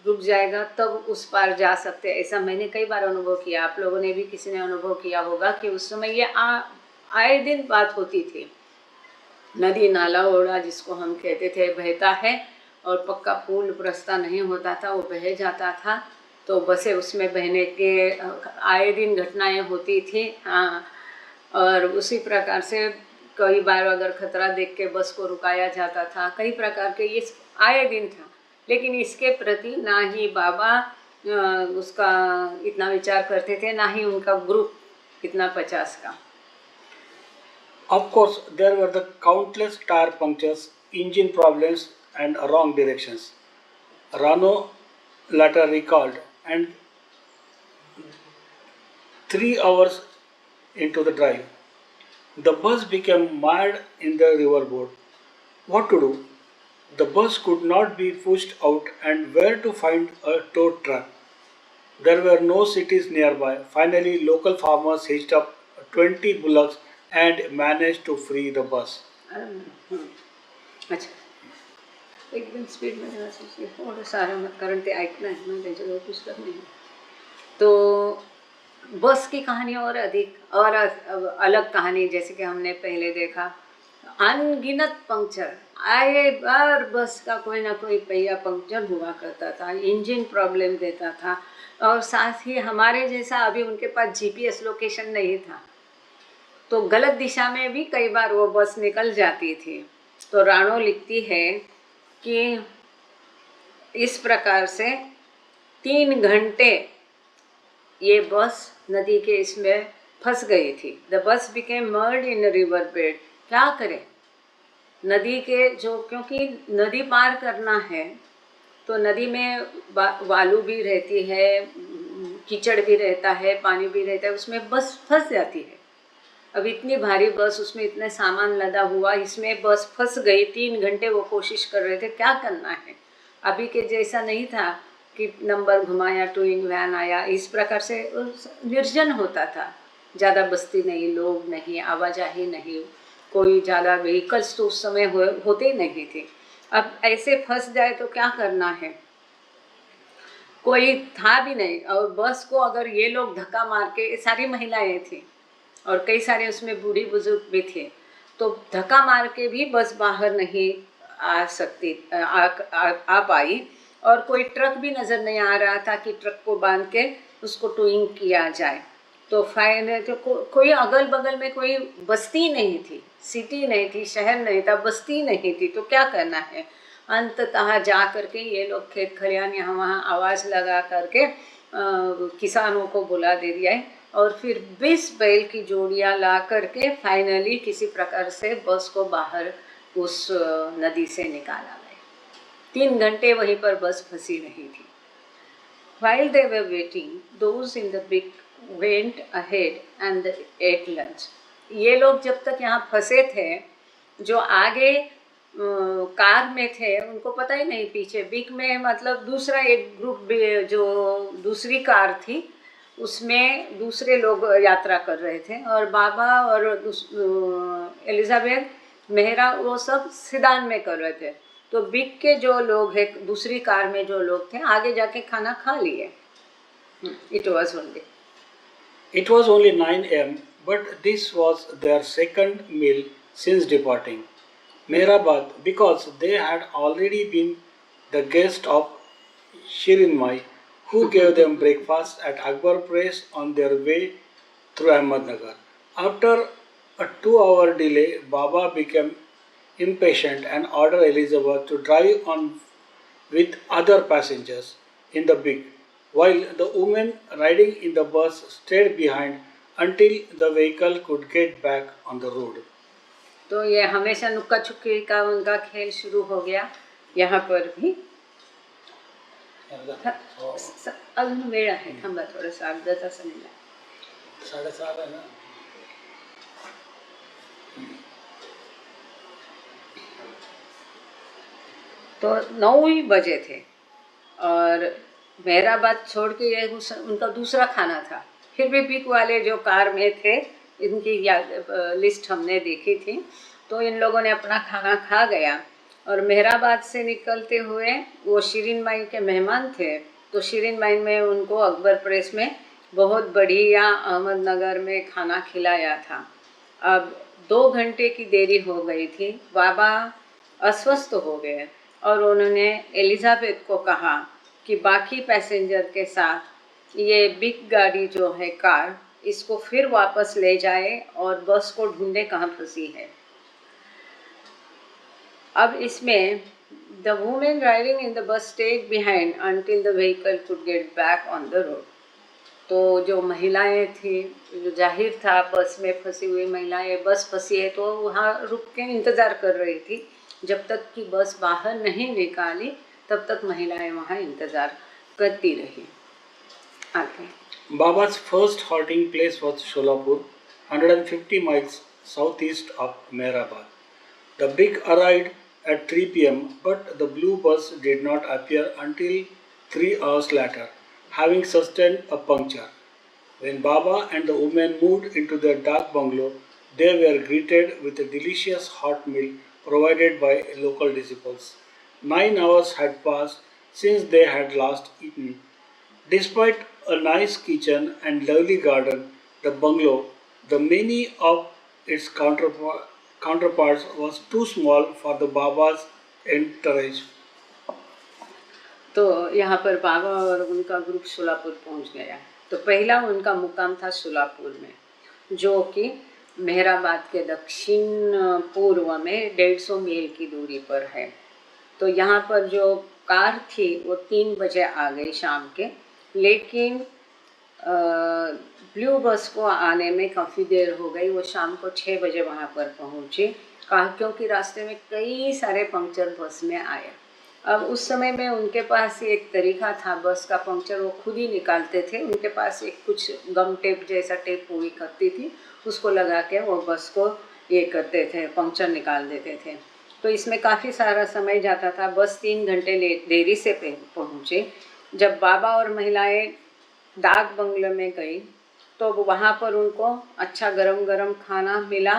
रुक जाएगा, तब उस पार जा सकते। ऐसा मैंने कई बार अनुभव किया, आप लोगों ने भी किसी ने अनुभव किया होगा कि उस समय ये आए दिन बात होती थी। नदी नाला ओड़ा जिसको हम कहते थे बहता है, और पक्का पुल रास्ता नहीं होता था, वो बह जाता था, तो बसें उसमें बहने के आए दिन घटनाएं होती थी। हाँ, और उसी प्रकार से कई बार अगर खतरा देख के बस को रुकाया जाता था, कई प्रकार के ये आए दिन था। लेकिन इसके प्रति ना ही बाबा उसका इतना विचार करते थे, ना ही उनका ग्रुप इतना 50 का। Of course, there were the countless tire punctures, engine problems, and wrong directions. Rano later recalled, and 3 hours into the drive, the bus became mired in the riverboat. What to do? The bus could not be pushed out, and where to find a tow truck? There were no cities nearby. Finally, local farmers hitched up 20 bullocks and managed to free the bus. अच्छा, एकदम speed में रहना चाहिए, थोड़ा सारा मत, कारण ते ऐकना है ना, त्याच्याजवळ पुस्तक नाही. तो बस की कहानी और अधिक और अलग कहानी, जैसे कि हमने पहले देखा, अनगिनत पंक्चर आए बार बस का कोई ना कोई पहिया पंक्चर हुआ करता था, इंजन प्रॉब्लम देता था, और साथ ही हमारे जैसा अभी उनके पास जीपीएस लोकेशन नहीं था, तो गलत दिशा में भी कई बार वो बस निकल जाती थी. तो राणो लिखती है कि इस प्रकार से 3 घंटे ये बस नदी के इसमें फंस गई थी. The bus became mired in river bed. क्या करें, नदी के जो, क्योंकि नदी पार करना है तो नदी में बालू भी रहती है, कीचड़ भी रहता है, पानी भी रहता है, उसमें बस फंस जाती है. अब इतनी भारी बस, उसमें इतने सामान लदा हुआ, इसमें बस फंस गई. 3 घंटे वो कोशिश कर रहे थे, क्या करना है. अभी के जैसा नहीं था कि नंबर घुमाया, टूइंग वैन आया, इस प्रकार से निर्जन होता था, ज़्यादा बस्ती नहीं, लोग नहीं, आवाजाही नहीं, कोई ज़्यादा व्हीकल्स तो उस समय होते नहीं थे. अब ऐसे फंस जाए तो क्या करना है, कोई था भी नहीं. और बस को अगर ये लोग धक्का मार के, सारी महिलाएं थी और कई सारे उसमें बूढ़ी बुजुर्ग भी थे, तो धक्का मार के भी बस बाहर नहीं आ सकती, आ पाई. और कोई ट्रक भी नज़र नहीं आ रहा था कि ट्रक को बांध के उसको टोइंग किया जाए. तो फाइनल तो कोई अगल बगल में कोई बस्ती नहीं थी, सिटी नहीं थी, शहर नहीं था, बस्ती नहीं थी, तो क्या करना है. अंततः जा करके ये लोग खेत खलियान यहाँ वहाँ आवाज़ लगा करके किसानों को बुला दे दिया है, और फिर 20 बैल की जोड़ियाँ ला करके फाइनली किसी प्रकार से बस को बाहर उस नदी से निकाला गया. 3 घंटे वहीं पर बस फंसी रही थी. While they were waiting, those in the big went ahead and ate lunch. ये लोग जब तक यहाँ फंसे थे, जो आगे कार में थे उनको पता ही नहीं, पीछे बिग में मतलब दूसरा एक ग्रुप जो दूसरी कार थी उसमें दूसरे लोग यात्रा कर रहे थे, और बाबा और एलिजाबेथ मेहरा वो सब सिदान में कर रहे थे. तो बिग के जो लोग हैं, दूसरी कार में जो लोग थे, आगे जाके खाना खा लिए. It was only 9 a.m., but this was their second meal since departing Mehrabad, because they had already been the guest of Shirin Mai, who gave them breakfast at Akbar Place on their way through Ahmednagar. After a 2-hour delay, Baba became impatient and ordered Elizabeth to drive on with other passengers in the big, while the women riding in the bus stayed behind until the vehicle could get back on the road. तो ये हमेशा नुक्का छुक्की का उनका खेल शुरू हो गया यहाँ पर भी. अजून वेळ आहे, थांबा थोडंसं, अर्धा तासाने. 7:30 है ना. तो 9 ही बजे थे और मेहराबाद छोड़ के ये उनका दूसरा खाना था. फिर भी पिक वाले जो कार में थे, इनकी लिस्ट हमने देखी थी, तो इन लोगों ने अपना खाना खा गया और मेहराबाद से निकलते हुए वो शिरीन माई के मेहमान थे, तो शिरीन माई में उनको अकबर प्रेस में बहुत बढ़िया अहमदनगर में खाना खिलाया था। अब 2 घंटे की देरी हो गई थी, बाबा अस्वस्थ हो गए और उन्होंने एलिजाबेथ को कहा कि बाकी पैसेंजर के साथ ये बिग गाड़ी जो है कार, इसको फिर वापस ले जाए और बस को ढूंढे कहाँ फंसी है। अब इसमें the women riding in the bus stayed behind until the vehicle could get back on the road. तो जो महिलाएं थी, जो जाहिर था बस में फंसी हुई महिलाएं, बस फंसी है तो वहाँ रुक के इंतज़ार कर रही थी। जब तक कि बस बाहर नहीं निकाली तब तक महिलाएं वहाँ इंतज़ार करती रही। आगे Baba's first halting place was Sholapur, 150 miles southeast of Mehrabad. The brig arrived at 3 p.m., but the blue bus did not appear until 3 hours later, having sustained a puncture. When Baba and the women moved into their dark bungalow, they were greeted with a delicious hot meal provided by local disciples. 9 hours had passed since they had last eaten. Despite a nice kitchen and lovely garden, the bungalow, the many of its counterparts, was too small for the Baba's entourage. तो यहाँ पर बाबा और उनका group Solapur पहुँच गया। तो पहला उनका मुकाम था सोलापुर में, जो कि मेहराबाद के दक्षिण पूर्व में 150 मील की दूरी पर है। तो यहाँ पर जो कार थी वो 3 बजे आ गई शाम के, लेकिन ब्लू बस को आने में काफ़ी देर हो गई। वो शाम को 6 बजे वहाँ पर पहुँची, क्योंकि रास्ते में कई सारे पंक्चर बस में आए। अब उस समय में उनके पास एक तरीका था, बस का पंक्चर वो खुद ही निकालते थे। उनके पास एक कुछ गम टेप जैसा टेप हुई करती थी, उसको लगा के वो बस को ये करते थे, पंक्चर निकाल देते थे। तो इसमें काफ़ी सारा समय जाता था। बस 3 घंटे देरी से पहुँचे। जब बाबा और महिलाएं डाक बंगले में गई तो वहाँ पर उनको अच्छा गरम गरम खाना मिला।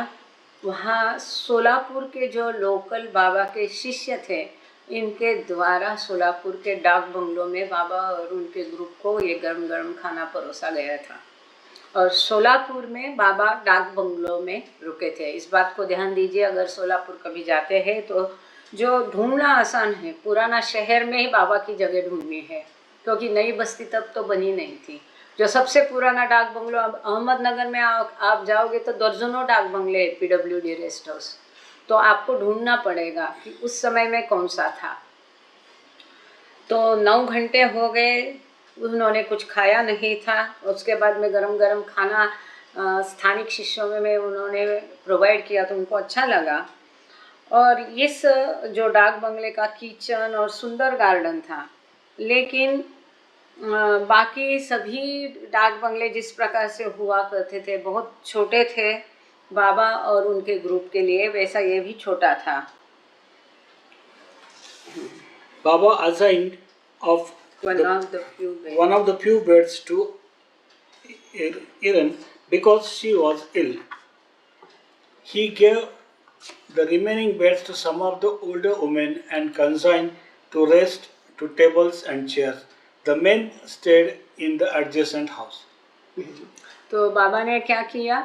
वहाँ सोलापुर के जो लोकल बाबा के शिष्य थे, इनके द्वारा सोलापुर के डाक बंगलों में बाबा और उनके ग्रुप को ये गरम गरम खाना परोसा गया था। और सोलापुर में बाबा डाक बंगलों में रुके थे। इस बात को ध्यान दीजिए, अगर सोलापुर कभी जाते हैं तो जो ढूंढना आसान है, पुराना शहर में ही बाबा की जगह ढूंढनी है, क्योंकि नई बस्ती तब तो बनी नहीं थी। जो सबसे पुराना डाक बंगलो, अब अहमदनगर में आप जाओगे तो दर्जनों डाक बंगले PWD रेस्ट हाउस, तो आपको ढूंढना पड़ेगा कि उस समय में कौन सा था। तो 9 घंटे हो गए, उन्होंने कुछ खाया नहीं था। उसके बाद में गरम गरम खाना स्थानिक शिष्यों में उन्होंने प्रोवाइड किया तो उनको अच्छा लगा। और इस जो डाक बंगले का किचन और सुंदर गार्डन था, लेकिन बाकी सभी डाक बंगले जिस प्रकार से हुआ करते थे, बहुत छोटे थे बाबा और उनके ग्रुप के लिए, वैसा ये भी छोटा था। Baba assigned of one of the few beds to Iran because she was ill. He gave the remaining beds to some of the older women and consigned to rest to tables and chairs. The men stayed in the adjacent house. तो बाबा ने क्या किया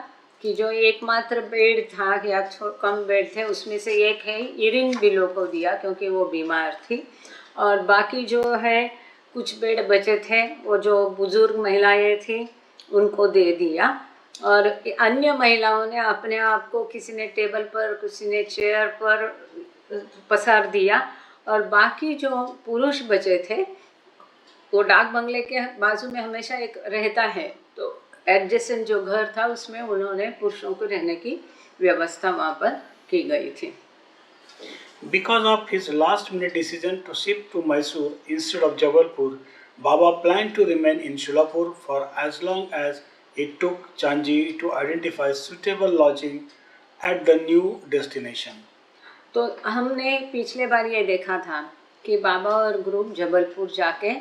कि जो एकमात्र bed था या cum bed थे, उसमें से एक है इरिन बिलो को दिया क्योंकि वो बीमार थी, और बाकी जो है कुछ बेड बचे थे वो जो बुजुर्ग महिलाएं थी उनको दे दिया। और अन्य महिलाओं ने अपने आप को, किसी ने टेबल पर, किसी ने चेयर पर पसार दिया, और बाकी जो पुरुष बचे थे वो डाक बंगले के बाजू में हमेशा एक रहता है, तो एडजेसेंट जो घर था उसमें उन्होंने पुरुषों को रहने की व्यवस्था वहाँ पर की गई थी। Because of his last-minute decision to shift to Mysore instead of Jabalpur, Baba planned to remain in Sholapur for as long as it took Chanji to identify suitable lodging at the new destination. तो हमने पिछले बार ये देखा था कि बाबा और group Jabalpur जाके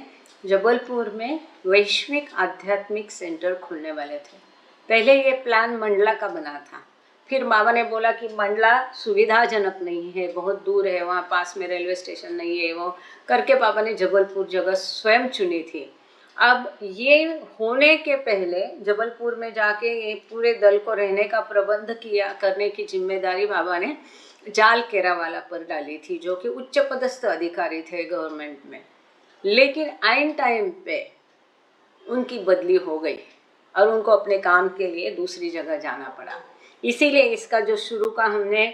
जबलपुर में वैश्विक आध्यात्मिक सेंटर खोलने वाले थे। पहले ये प्लान मंडला का बना था, फिर बाबा ने बोला कि मंडला सुविधाजनक नहीं है, बहुत दूर है, वहाँ पास में रेलवे स्टेशन नहीं है, वो करके बाबा ने जबलपुर जगह स्वयं चुनी थी। अब ये होने के पहले जबलपुर में जाके ये पूरे दल को रहने का प्रबंध किया, करने की जिम्मेदारी बाबा ने जाल केरावाला पर डाली थी, जो कि उच्च पदस्थ अधिकारी थे गवर्नमेंट में। लेकिन आइन टाइम पे उनकी बदली हो गई और उनको अपने काम के लिए दूसरी जगह जाना पड़ा। इसीलिए इसका जो शुरू का हमने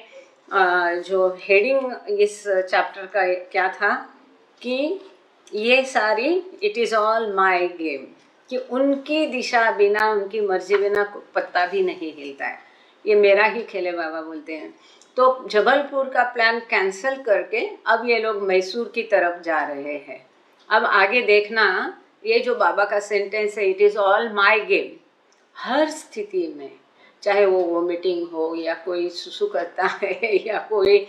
जो हेडिंग इस चैप्टर का क्या था कि ये सारी it is all my game, कि उनकी दिशा बिना, उनकी मर्जी बिना पत्ता भी नहीं हिलता है, ये मेरा ही खेल है, बाबा बोलते हैं। तो जबलपुर का प्लान कैंसिल करके अब ये लोग मैसूर की तरफ जा रहे हैं। अब आगे देखना, ये जो बाबा का सेंटेंस है, it is all my game, हर स्थिति में, चाहे वो वोमिटिंग हो या कोई सुसु करता है या कोई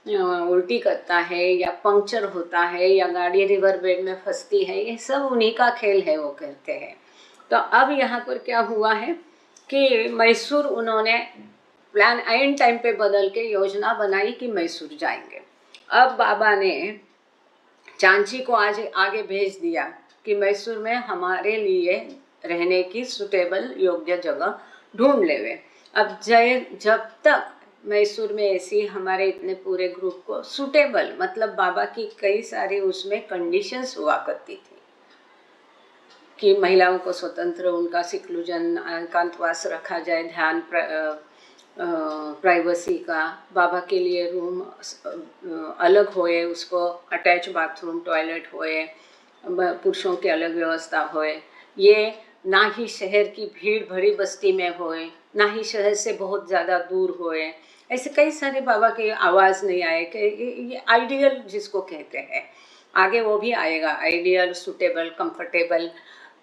उल्टी करता है या पंक्चर होता है या गाड़ी रिवर बेड में फंसती है, ये सब उन्हीं का खेल है, वो कहते हैं। तो अब यहाँ पर क्या हुआ है कि मैसूर उन्होंने प्लान आइन टाइम पे बदल के योजना बनाई कि मैसूर जाएंगे। अब बाबा ने चांची को आज आगे भेज दिया कि मैसूर में हमारे लिए रहने की सुटेबल योग्य जगह ढूंढ लेवे। अब जब तक मैसूर में ऐसी हमारे इतने पूरे ग्रुप को सुटेबल, मतलब बाबा की कई सारी उसमें कंडीशंस हुआ करती थी कि महिलाओं को स्वतंत्र, उनका सिक्लूजन, एकांतवास रखा जाए, ध्यान, प्राइवेसी का, बाबा के लिए रूम अलग होए, उसको अटैच बाथरूम टॉयलेट होए, पुरुषों की अलग व्यवस्था होए, ये ना ही शहर की भीड़ भरी बस्ती में होए, ना ही शहर से बहुत ज़्यादा दूर होए। ऐसे कई सारे बाबा के आवाज़ नहीं आए कि ये आइडियल जिसको कहते हैं, आगे वो भी आएगा, आइडियल, सुटेबल, कंफर्टेबल।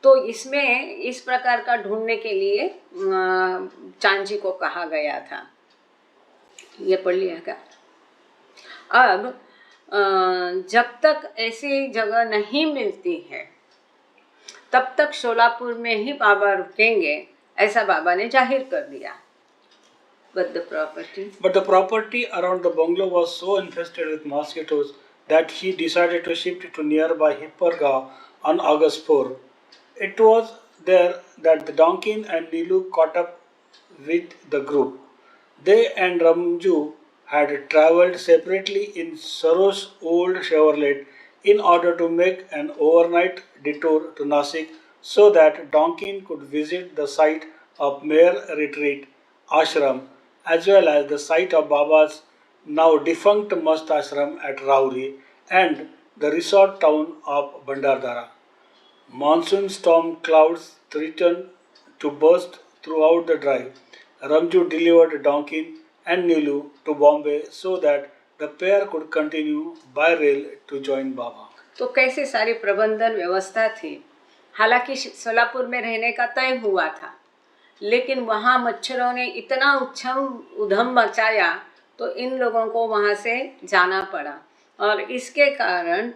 तो इसमें इस प्रकार का ढूंढने के लिए चांची को कहा गया था। ये पढ़ लिया क्या? अब जब तक ऐसी जगह नहीं मिलती है तब तक शोलापुर में ही बाबा रुकेंगे, ऐसा बाबा ने जाहिर कर दिया। But the property around the bungalow was so infested with mosquitoes that he decided to shift it to nearby Hippargaon on August 4. It was there that the Donkin and Nilu caught up with the group. They and Ramju had travelled separately in Saro's old Chevrolet in order to make an overnight detour to Nasik so that Donkin could visit the site of Mayor Retreat Ashram as well as the site of Baba's now defunct Mast Ashram at Rauri and the resort town of Bandardara. Monsoon storm clouds threatened to burst throughout the drive. Ramju delivered Donkin and Nilu to Bombay so that the pair could continue by rail to join Baba. तो कैसे सारी प्रबंधन व्यवस्था थी। हालांकि सोलापुर में रहने का तय हुआ था, लेकिन वहाँ मच्छरों ने इतना उधम मचाया तो इन लोगों को वहाँ से जाना पड़ा। और इसके कारण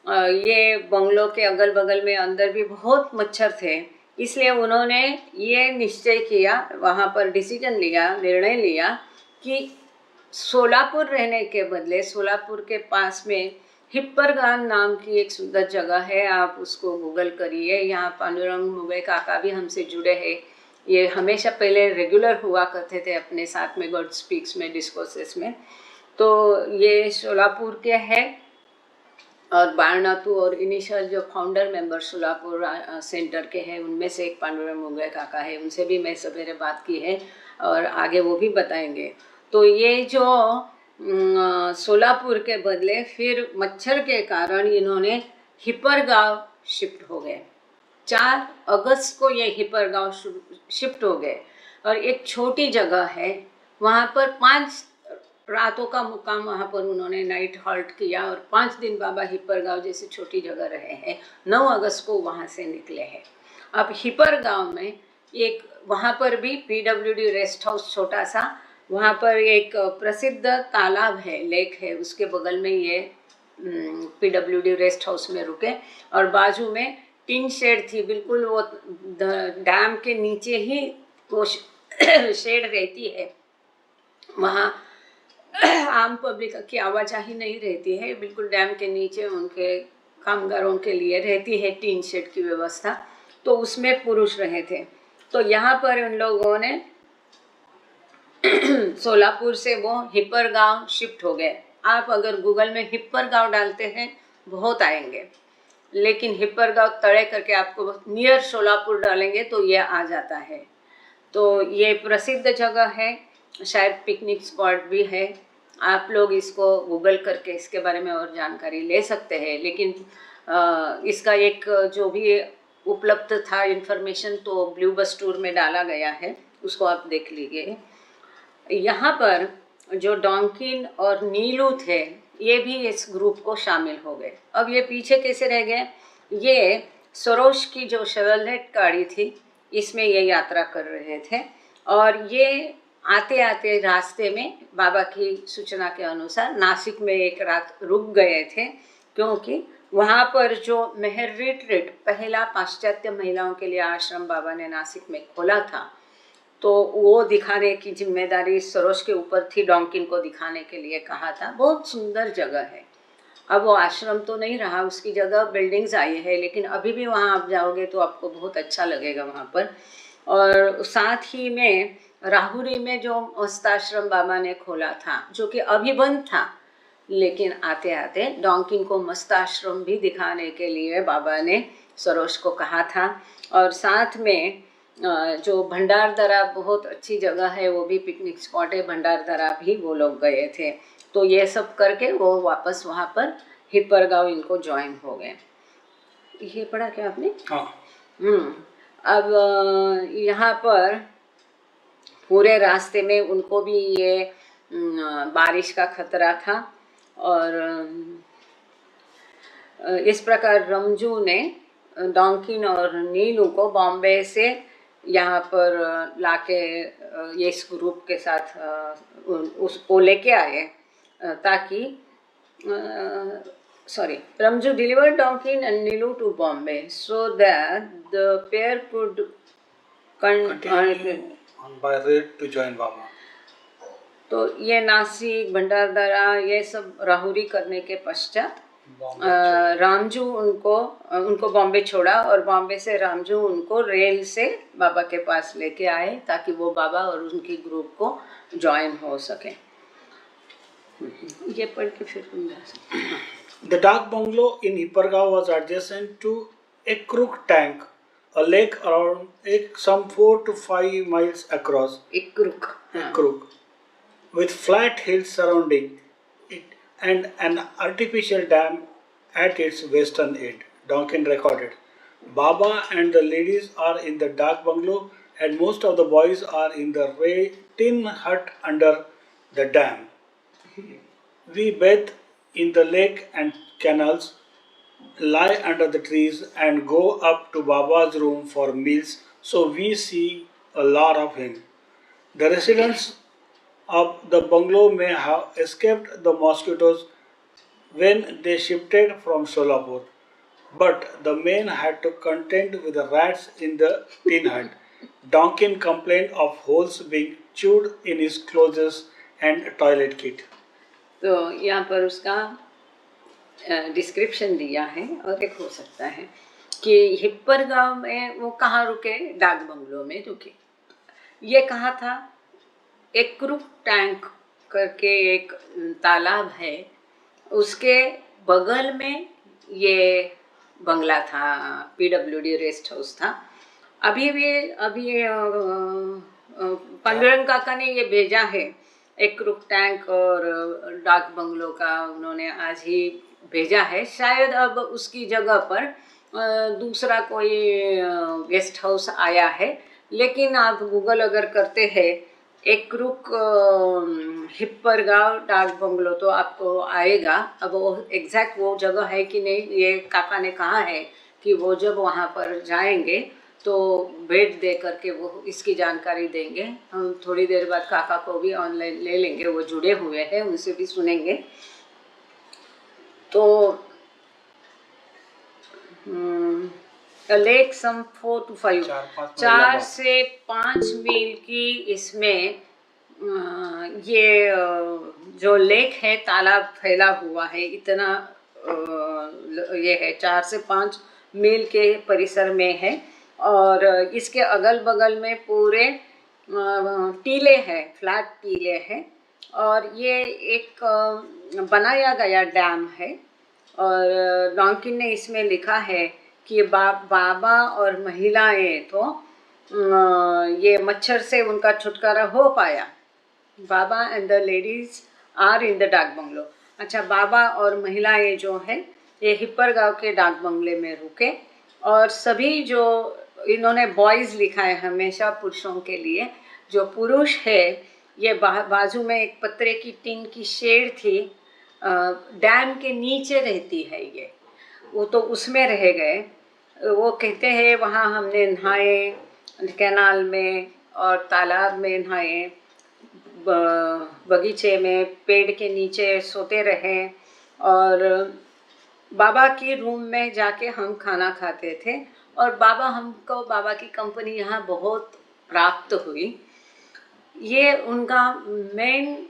ये बंगलों के अगल बगल में अंदर भी बहुत मच्छर थे, इसलिए उन्होंने ये निश्चय किया, वहाँ पर डिसीजन लिया, निर्णय लिया कि सोलापुर रहने के बदले सोलापुर के पास में हिप्परगान नाम की एक सुंदर जगह है, आप उसको गूगल करिए। यहाँ पांडुरंग मुगले काका भी हमसे जुड़े हैं, ये हमेशा पहले रेगुलर हुआ करते थे अपने साथ में गॉड स्पीक्स में, डिस्कोर्सेस में। तो ये सोलापुर के हैं और बारनातू और इनिशियल जो फाउंडर मेंबर सोलापुर सेंटर के हैं उनमें से एक पांडुरंग मुगले काका है, उनसे भी मैं सवेरे बात की है और आगे वो भी बताएंगे। तो ये जो सोलापुर के बदले फिर मच्छर के कारण इन्होंने हिप्परगांव शिफ्ट हो गए। 4 अगस्त को ये हिप्परगांव शिफ्ट हो गए और एक छोटी जगह है वहाँ पर 5 रातों का मुकाम वहाँ पर उन्होंने नाइट हॉल्ट किया और 5 दिन बाबा हिप्परगांव जैसी छोटी जगह रहे हैं। 9 अगस्त को वहाँ से निकले हैं। अब हिप्परगांव में एक वहाँ पर भी PWD रेस्ट हाउस छोटा सा, वहाँ पर एक प्रसिद्ध तालाब है, लेक है, उसके बगल में ये PWD रेस्ट हाउस में रुके और बाजू में टिन शेड थी, बिल्कुल वो डैम के नीचे ही वो शेड रहती है वहाँ आम पब्लिक की आवाजाही नहीं रहती है, बिल्कुल डैम के नीचे उनके कामगारों के लिए रहती है टीन शेड की व्यवस्था, तो उसमें पुरुष रहे थे। तो यहाँ पर उन लोगों ने सोलापुर से वो हिप्पर गांव शिफ्ट हो गए। आप अगर गूगल में हिप्पर गांव डालते हैं बहुत आएंगे, लेकिन हिप्पर गांव तड़े करके आपको नियर सोलापुर डालेंगे तो ये आ जाता है। तो ये प्रसिद्ध जगह है, शायद पिकनिक स्पॉट भी है। आप लोग इसको गूगल करके इसके बारे में और जानकारी ले सकते हैं, लेकिन इसका एक जो भी उपलब्ध था इन्फॉर्मेशन तो ब्लू बस टूर में डाला गया है, उसको आप देख लीजिए। यहाँ पर जो डॉन्किन और नीलू थे ये भी इस ग्रुप को शामिल हो गए। अब ये पीछे कैसे रह गए? ये सरोश की जो शेवरलेट गाड़ी थी इसमें ये यात्रा कर रहे थे, और ये आते आते रास्ते में बाबा की सूचना के अनुसार नासिक में एक रात रुक गए थे, क्योंकि वहाँ पर जो मेहर रिट्रीट पहला पाश्चात्य महिलाओं के लिए आश्रम बाबा ने नासिक में खोला था, तो वो दिखाने की जिम्मेदारी सरोज के ऊपर थी। डॉन्किन को दिखाने के लिए कहा था। बहुत सुंदर जगह है। अब वो आश्रम तो नहीं रहा, उसकी जगह बिल्डिंग्स आई है, लेकिन अभी भी वहाँ आप जाओगे तो आपको बहुत अच्छा लगेगा वहाँ पर। और साथ ही में राहुरी में जो मस्ताश्रम बाबा ने खोला था, जो कि अभी बंद था, लेकिन आते आते डॉन्किन को मस्ताश्रम भी दिखाने के लिए बाबा ने सरोज को कहा था। और साथ में जो भंडारदरा बहुत अच्छी जगह है, वो भी पिकनिक स्पॉट है, भंडारदरा भी वो लोग गए थे। तो ये सब करके वो वापस वहाँ पर हिप्पर गाँव इनको ज्वाइन हो गए। ये पढ़ा क्या आपने? हाँ। अब यहाँ पर पूरे रास्ते में उनको भी ये बारिश का खतरा था, और इस प्रकार रमजू ने डॉन्किन और नीलू को बॉम्बे से यहाँ पर लाके ये इस ग्रुप के साथ उसको लेके आए, ताकि Ramju delivered Donkin and Nilu to Bombay so that the pair could continue on by road to join Baba. तो ये नासिक भंडारदरा ये सब राहुरी करने के पश्चात रामजू उनको बॉम्बे छोड़ा, और बॉम्बे से रामजू उनको रेल से बाबा के पास लेके आए ताकि वो बाबा और उनकी ग्रुप को ज्वाइन हो सके। ये पढ़ के फिर तुम जा सकते। The Dak bungalow in Hippargaon was adjacent to Ekruk Tank, a lake around some 4 to 5 miles across. Ekruk, with flat hills surrounding it and an artificial dam at its western end. Donkin recorded, Baba and the ladies are in the Dak bungalow and most of the boys are in the tin hut under the dam. We bathe in the lake and canals, lie under the trees and go up to Baba's room for meals, so we see a lot of him. The residents of the bungalow may have escaped the mosquitoes when they shifted from Solapur, but the men had to contend with the rats in the tin hut. Donkin complained of holes being chewed in his clothes and toilet kit. तो यहाँ पर उसका description दिया है, और एक हो सकता है कि हिप्पर गांव में वो कहाँ रुके? डाक बंगलो में रुके। ये कहाँ था? एकरुक टैंक करके एक तालाब है, उसके बगल में ये बंगला था, PWD रेस्ट हाउस था। अभी पंडरन काका ने ये भेजा है, एकरुक टैंक और डाक बंगलो का उन्होंने आज ही भेजा है। शायद अब उसकी जगह पर दूसरा कोई गेस्ट हाउस आया है, लेकिन आप गूगल अगर करते हैं एकरुक हिप्पर गाँव डाक बंगलो तो आपको आएगा। अब वो एग्जैक्ट वो जगह है कि नहीं, ये काका ने कहा है कि वो जब वहाँ पर जाएंगे तो भेंट दे करके वो इसकी जानकारी देंगे। हम थोड़ी देर बाद काका को भी ऑनलाइन ले लेंगे, वो जुड़े हुए हैं, उनसे भी सुनेंगे। तो लेक सम 4 to 5 4 से 5 मील की इसमें ये जो लेक है, तालाब फैला हुआ है इतना, ये है 4 से 5 मील के परिसर में है, और इसके अगल बगल में पूरे टीले हैं, फ्लैट टीले हैं, और ये एक बनाया गया डैम है। और डॉकिन ने इसमें लिखा है कि बाबा और महिलाएं तो ये मच्छर से उनका छुटकारा हो पाया। Baba and the ladies are in the dak bungalow. अच्छा, बाबा और महिलाएं जो है ये हिप्पर गांव के डाक बंगले में रुके, और सभी जो इन्होंने बॉयज़ लिखा है हमेशा पुरुषों के लिए, जो पुरुष है ये बाजू में एक पत्रे की टीन की शेड थी, डैम के नीचे रहती है ये, वो तो उसमें रह गए। वो कहते हैं वहाँ हमने नहाए, कैनाल में और तालाब में नहाए, बगीचे में पेड़ के नीचे सोते रहे, और बाबा की रूम में जाके हम खाना खाते थे, और बाबा की कंपनी यहाँ बहुत प्राप्त हुई। ये उनका मेन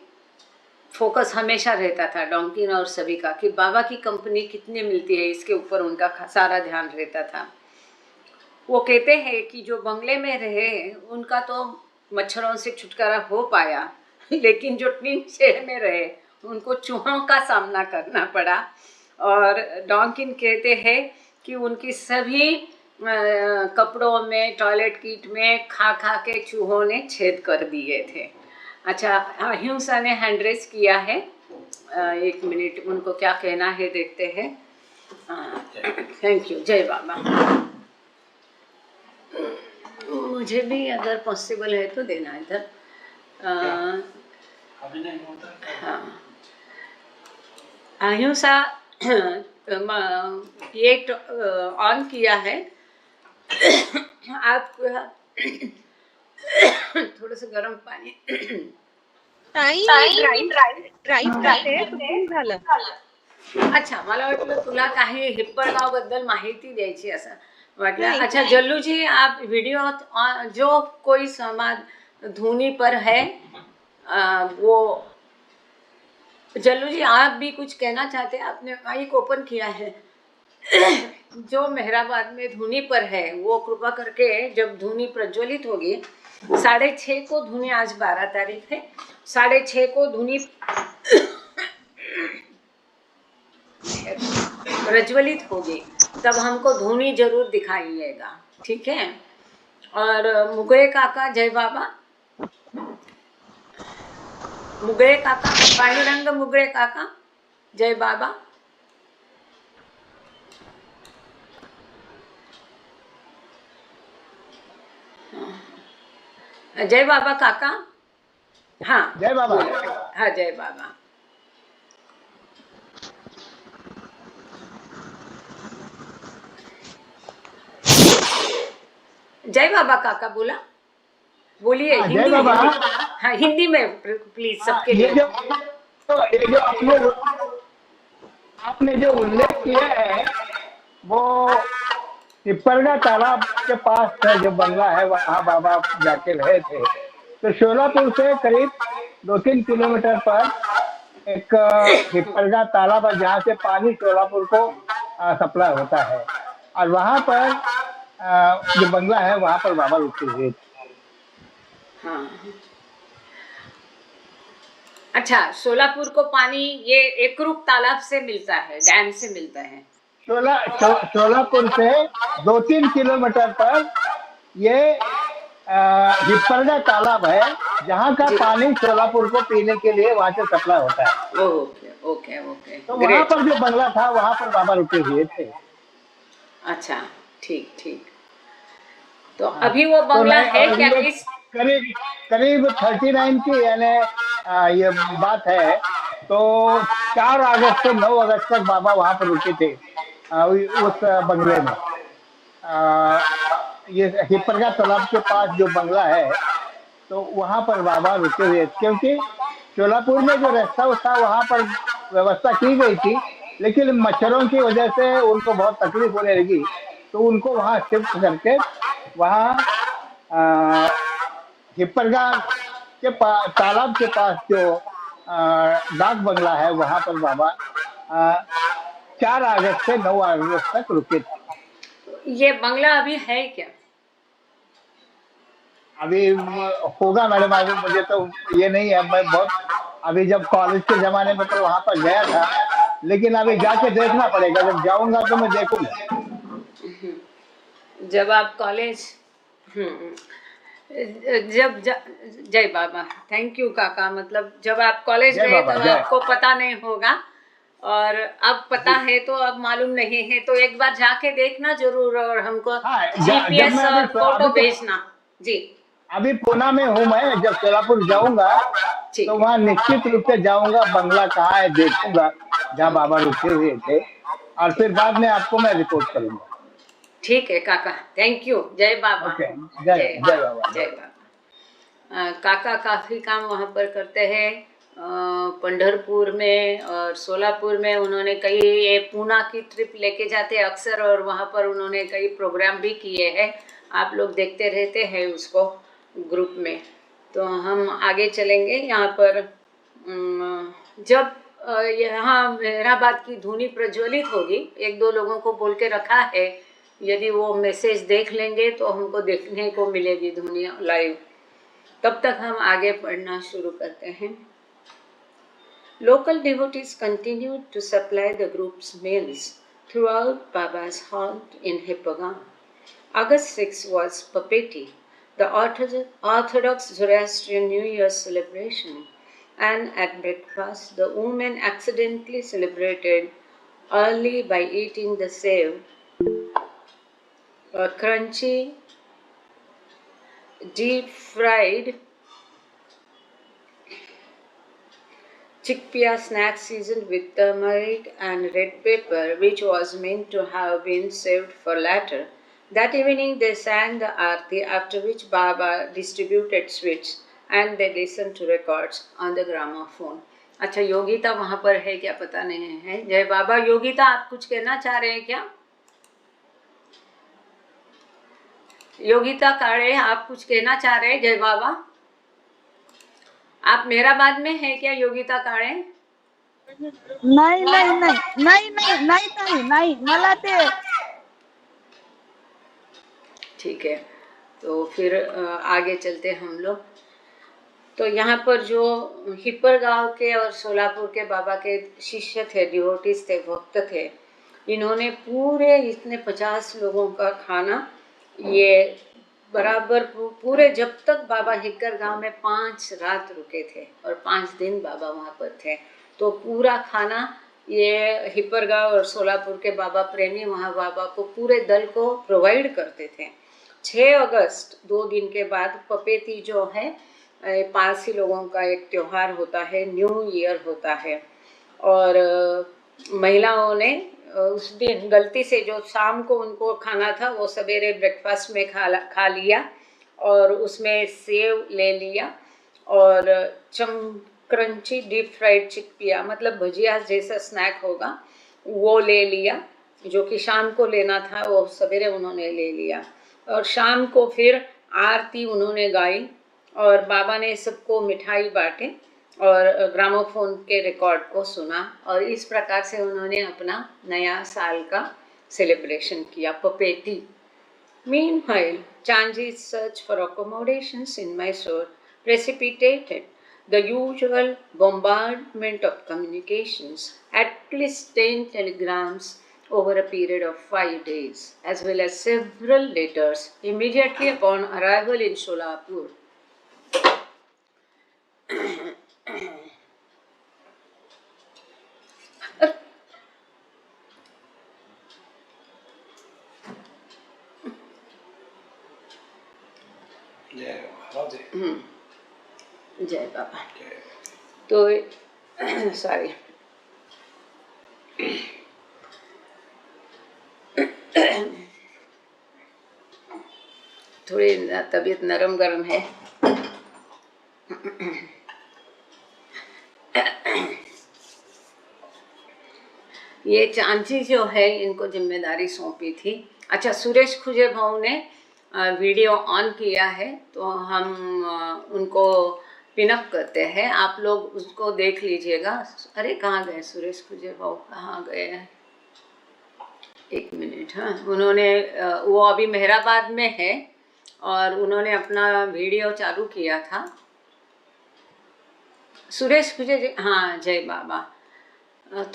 फोकस हमेशा रहता था डॉकिन और सभी का, कि बाबा की कंपनी कितनी मिलती है, इसके ऊपर उनका सारा ध्यान रहता था। वो कहते हैं कि जो बंगले में रहे उनका तो मच्छरों से छुटकारा हो पाया, लेकिन जो टीन शेड में रहे उनको चूहों का सामना करना पड़ा। और डॉकिन कहते हैं कि उनकी सभी कपड़ों में, टॉयलेट किट में खा के चूहों ने छेद कर दिए थे। अच्छा, अहिंसा ने हैंड रेस किया है, 1 मिनट उनको क्या कहना है देखते हैं। थैंक यू, जय बाबा। मुझे भी अगर पॉसिबल है तो देना इधर। हाँ, अहिंसा ये ऑन किया है। आप थोड़ा सा गरम पाणी अच्छा, मला वाटलं तुला काही हिप्परगाव बद्दल माहिती द्यायची असं वाटलं। अच्छा जल्लू जी, आप वीडियो जो कोई समाज धुनी पर है वो, जल्लू जी आप भी कुछ कहना चाहते हैं? आपने माइक ओपन किया है। जो मेहराबाद में धुनी पर है वो कृपा करके जब धुनी प्रज्वलित होगी 6:30 को धुनी, आज 12 तारीख है, 6:30 को धुनी प्रज्वलित होगी, तब हमको धुनी जरूर दिखाइएगा, ठीक है? और मुगळे काका, जय बाबा। मुगळे काका, पांडुरंग मुगळे काका, जय बाबा। जय बाबा काका। हाँ जय बाबा। हाँ जय बाबा। जय बाबा काका बोला, बोलिए। जय बाबा। हाँ हिंदी में प्लीज सबके लिए। ये जो आपने जो उल्लेख किया है वो पिपरगा तालाब के पास है, जो बंगला है वहाँ बाबा जाके रहे थे। तो शोलापुर से करीब 2-3 किलोमीटर पर एक पिपरगा तालाब है, जहाँ से पानी शोलापुर को सप्लाई होता है, और वहाँ पर जो बंगला है वहाँ पर बाबा रुके हुए थे। हाँ। अच्छा, शोलापुर को पानी ये एकरूप तालाब से मिलता है, डैम से मिलता है। शोलापुर से 2-3 किलोमीटर पर ये हिप्परगा तालाब है, जहाँ का पानी शोलापुर को पीने के लिए वहाँ से सप्लाई होता है। Okay okay okay. तो वहाँ पर जो बंगला था वहाँ पर बाबा रुके हुए थे। अच्छा, ठीक ठीक। तो अभी वो बंगला है क्या? करीब 39 की यानी ये बात है। तो 4 अगस्त से 9 अगस्त तक बाबा वहाँ पर रुके थे उस बंगले में। ये हिप्परगा तालाब के पास जो बंगला है तो वहाँ पर बाबा रुके हुए, क्योंकि शोलापुर में जो रेस्ट हाउस था वहाँ पर व्यवस्था की गई थी, लेकिन मच्छरों की वजह से उनको बहुत तकलीफ होने लगी, तो उनको वहाँ शिफ्ट करके वहाँ हिप्परगा तालाब के पास जो डाक बंगला है, वहां पर बाबा 4 अगस्त से 9 अगस्त तक रुके थे। ये बंगला अभी है क्या? अभी होगा मैडम, अभी मुझे तो ये नहीं है। मैं बहुत अभी जब कॉलेज के जमाने में तो वहां पर गया था, लेकिन अभी जाके देखना पड़ेगा। जब जाऊंगा तो मैं देखूंगा। जब आप कॉलेज जय बाबा, थैंक यू काका। मतलब जब आप कॉलेज जय गए बाबा तो जय। आपको पता नहीं होगा, और अब पता है तो अब मालूम नहीं है, तो एक बार जाके देखना जरूर, और हमको हाँ, जब जीपीएस मैं और फोटो अभी तो भेजना जी। अभी पूना में हूँ मैं। जब सोलापुर जाऊंगा तो ठीक है, वहाँ निश्चित रूप से जाऊंगा। बंगला कहाँ है देखूंगा, जहाँ ओके, बाबा रुके हुए थे, और फिर ठीक, बाद में आपको मैं रिपोर्ट करूंगा। ठीक है काका, थैंक यू। जय बाबा, ओके, जय जय जय बाबा जय जय। बाबा। काका काफ़ी काम वहाँ पर करते हैं, पंढरपुर में और सोलापुर में। उन्होंने कई, ये पूना की ट्रिप लेके जाते हैं अक्सर, और वहाँ पर उन्होंने कई प्रोग्राम भी किए हैं। आप लोग देखते रहते हैं उसको ग्रुप में। तो हम आगे चलेंगे यहाँ पर। जब यहाँ मेहराबाद की धुनी प्रज्वलित होगी, 1-2 लोगों को बोल के रखा है, यदि वो मैसेज देख लेंगे तो हमको देखने को मिलेगी धुनी लाइव। तब तक हम आगे पढ़ना शुरू करते हैं। Local devotees continued to supply the group's meals throughout Baba's halt in Hippagan. August 6 was Papeti, the Orthodox Zoroastrian New Year's celebration, and at breakfast the women accidentally celebrated early by eating the sev, a crunchy, deep-fried chickpea snack seasoned with turmeric and red pepper, which was meant to have been saved for later. That evening they sang the Aarti, after which Baba distributed sweets and they listened to records on the gramophone. अच्छा, योगिता वहाँ पर है क्या पता नहीं है। जय बाबा। योगिता, आप कुछ कहना चाह रहे हैं क्या? योगिता काड़े, आप कुछ कहना चाह रहे हैं? जय बाबा। आप मेहराबाद में है क्या योगिता काळे? नाही नाही नाही नाही नाही नाही ताई, नाही मला ते। ठीक है, तो फिर आगे चलते हम लोग। तो यहाँ पर जो हिप्पर गांव के और सोलापुर के बाबा के शिष्य थे, डिवोटीज थे, भक्त थे, इन्होंने पूरे इतने 50 लोगों का खाना, ये बराबर पूरे, जब तक बाबा हिक्कर गांव में 5 रात रुके थे और 5 दिन बाबा वहाँ पर थे, तो पूरा खाना ये हिप्पर गांव और सोलापुर के बाबा प्रेमी वहाँ बाबा को, पूरे दल को प्रोवाइड करते थे। 6 अगस्त 2 दिन के बाद पपेती जो है, पारसी लोगों का एक त्योहार होता है, न्यू ईयर होता है, और महिलाओं ने उस दिन गलती से जो शाम को उनको खाना था वो सवेरे ब्रेकफास्ट में खा लिया, और उसमें सेव ले लिया और क्रंची डीप फ्राइड चिकपिया, मतलब भजिया जैसा स्नैक होगा, वो ले लिया, जो कि शाम को लेना था वो सवेरे उन्होंने ले लिया। और शाम को फिर आरती उन्होंने गाई और बाबा ने सबको मिठाई बांटे और ग्रामोफोन के रिकॉर्ड को सुना, और इस प्रकार से उन्होंने अपना नया साल का सेलिब्रेशन किया, पपेटी। Meanwhile, Chanji's search for accommodations in Mysore precipitated the usual bombardment of communications, at least 10 telegrams over a period of 5 days, as well as several letters immediately upon arrival in Solapur. जय बाबा। तो sorry, थोड़ी तबीयत नरम गरम है। ये चांची जो है, इनको जिम्मेदारी सौंपी थी। अच्छा, सुरेश खुजे भाऊ ने वीडियो ऑन किया है, तो हम उनको पिनअप करते हैं। आप लोग उसको देख लीजिएगा। अरे कहाँ गए सुरेश खुजे भाऊ, कहाँ गए हैं? एक मिनट। हाँ, उन्होंने वो अभी मेहराबाद में है और उन्होंने अपना वीडियो चालू किया था। सुरेश खुजे जी, हाँ जय बाबा।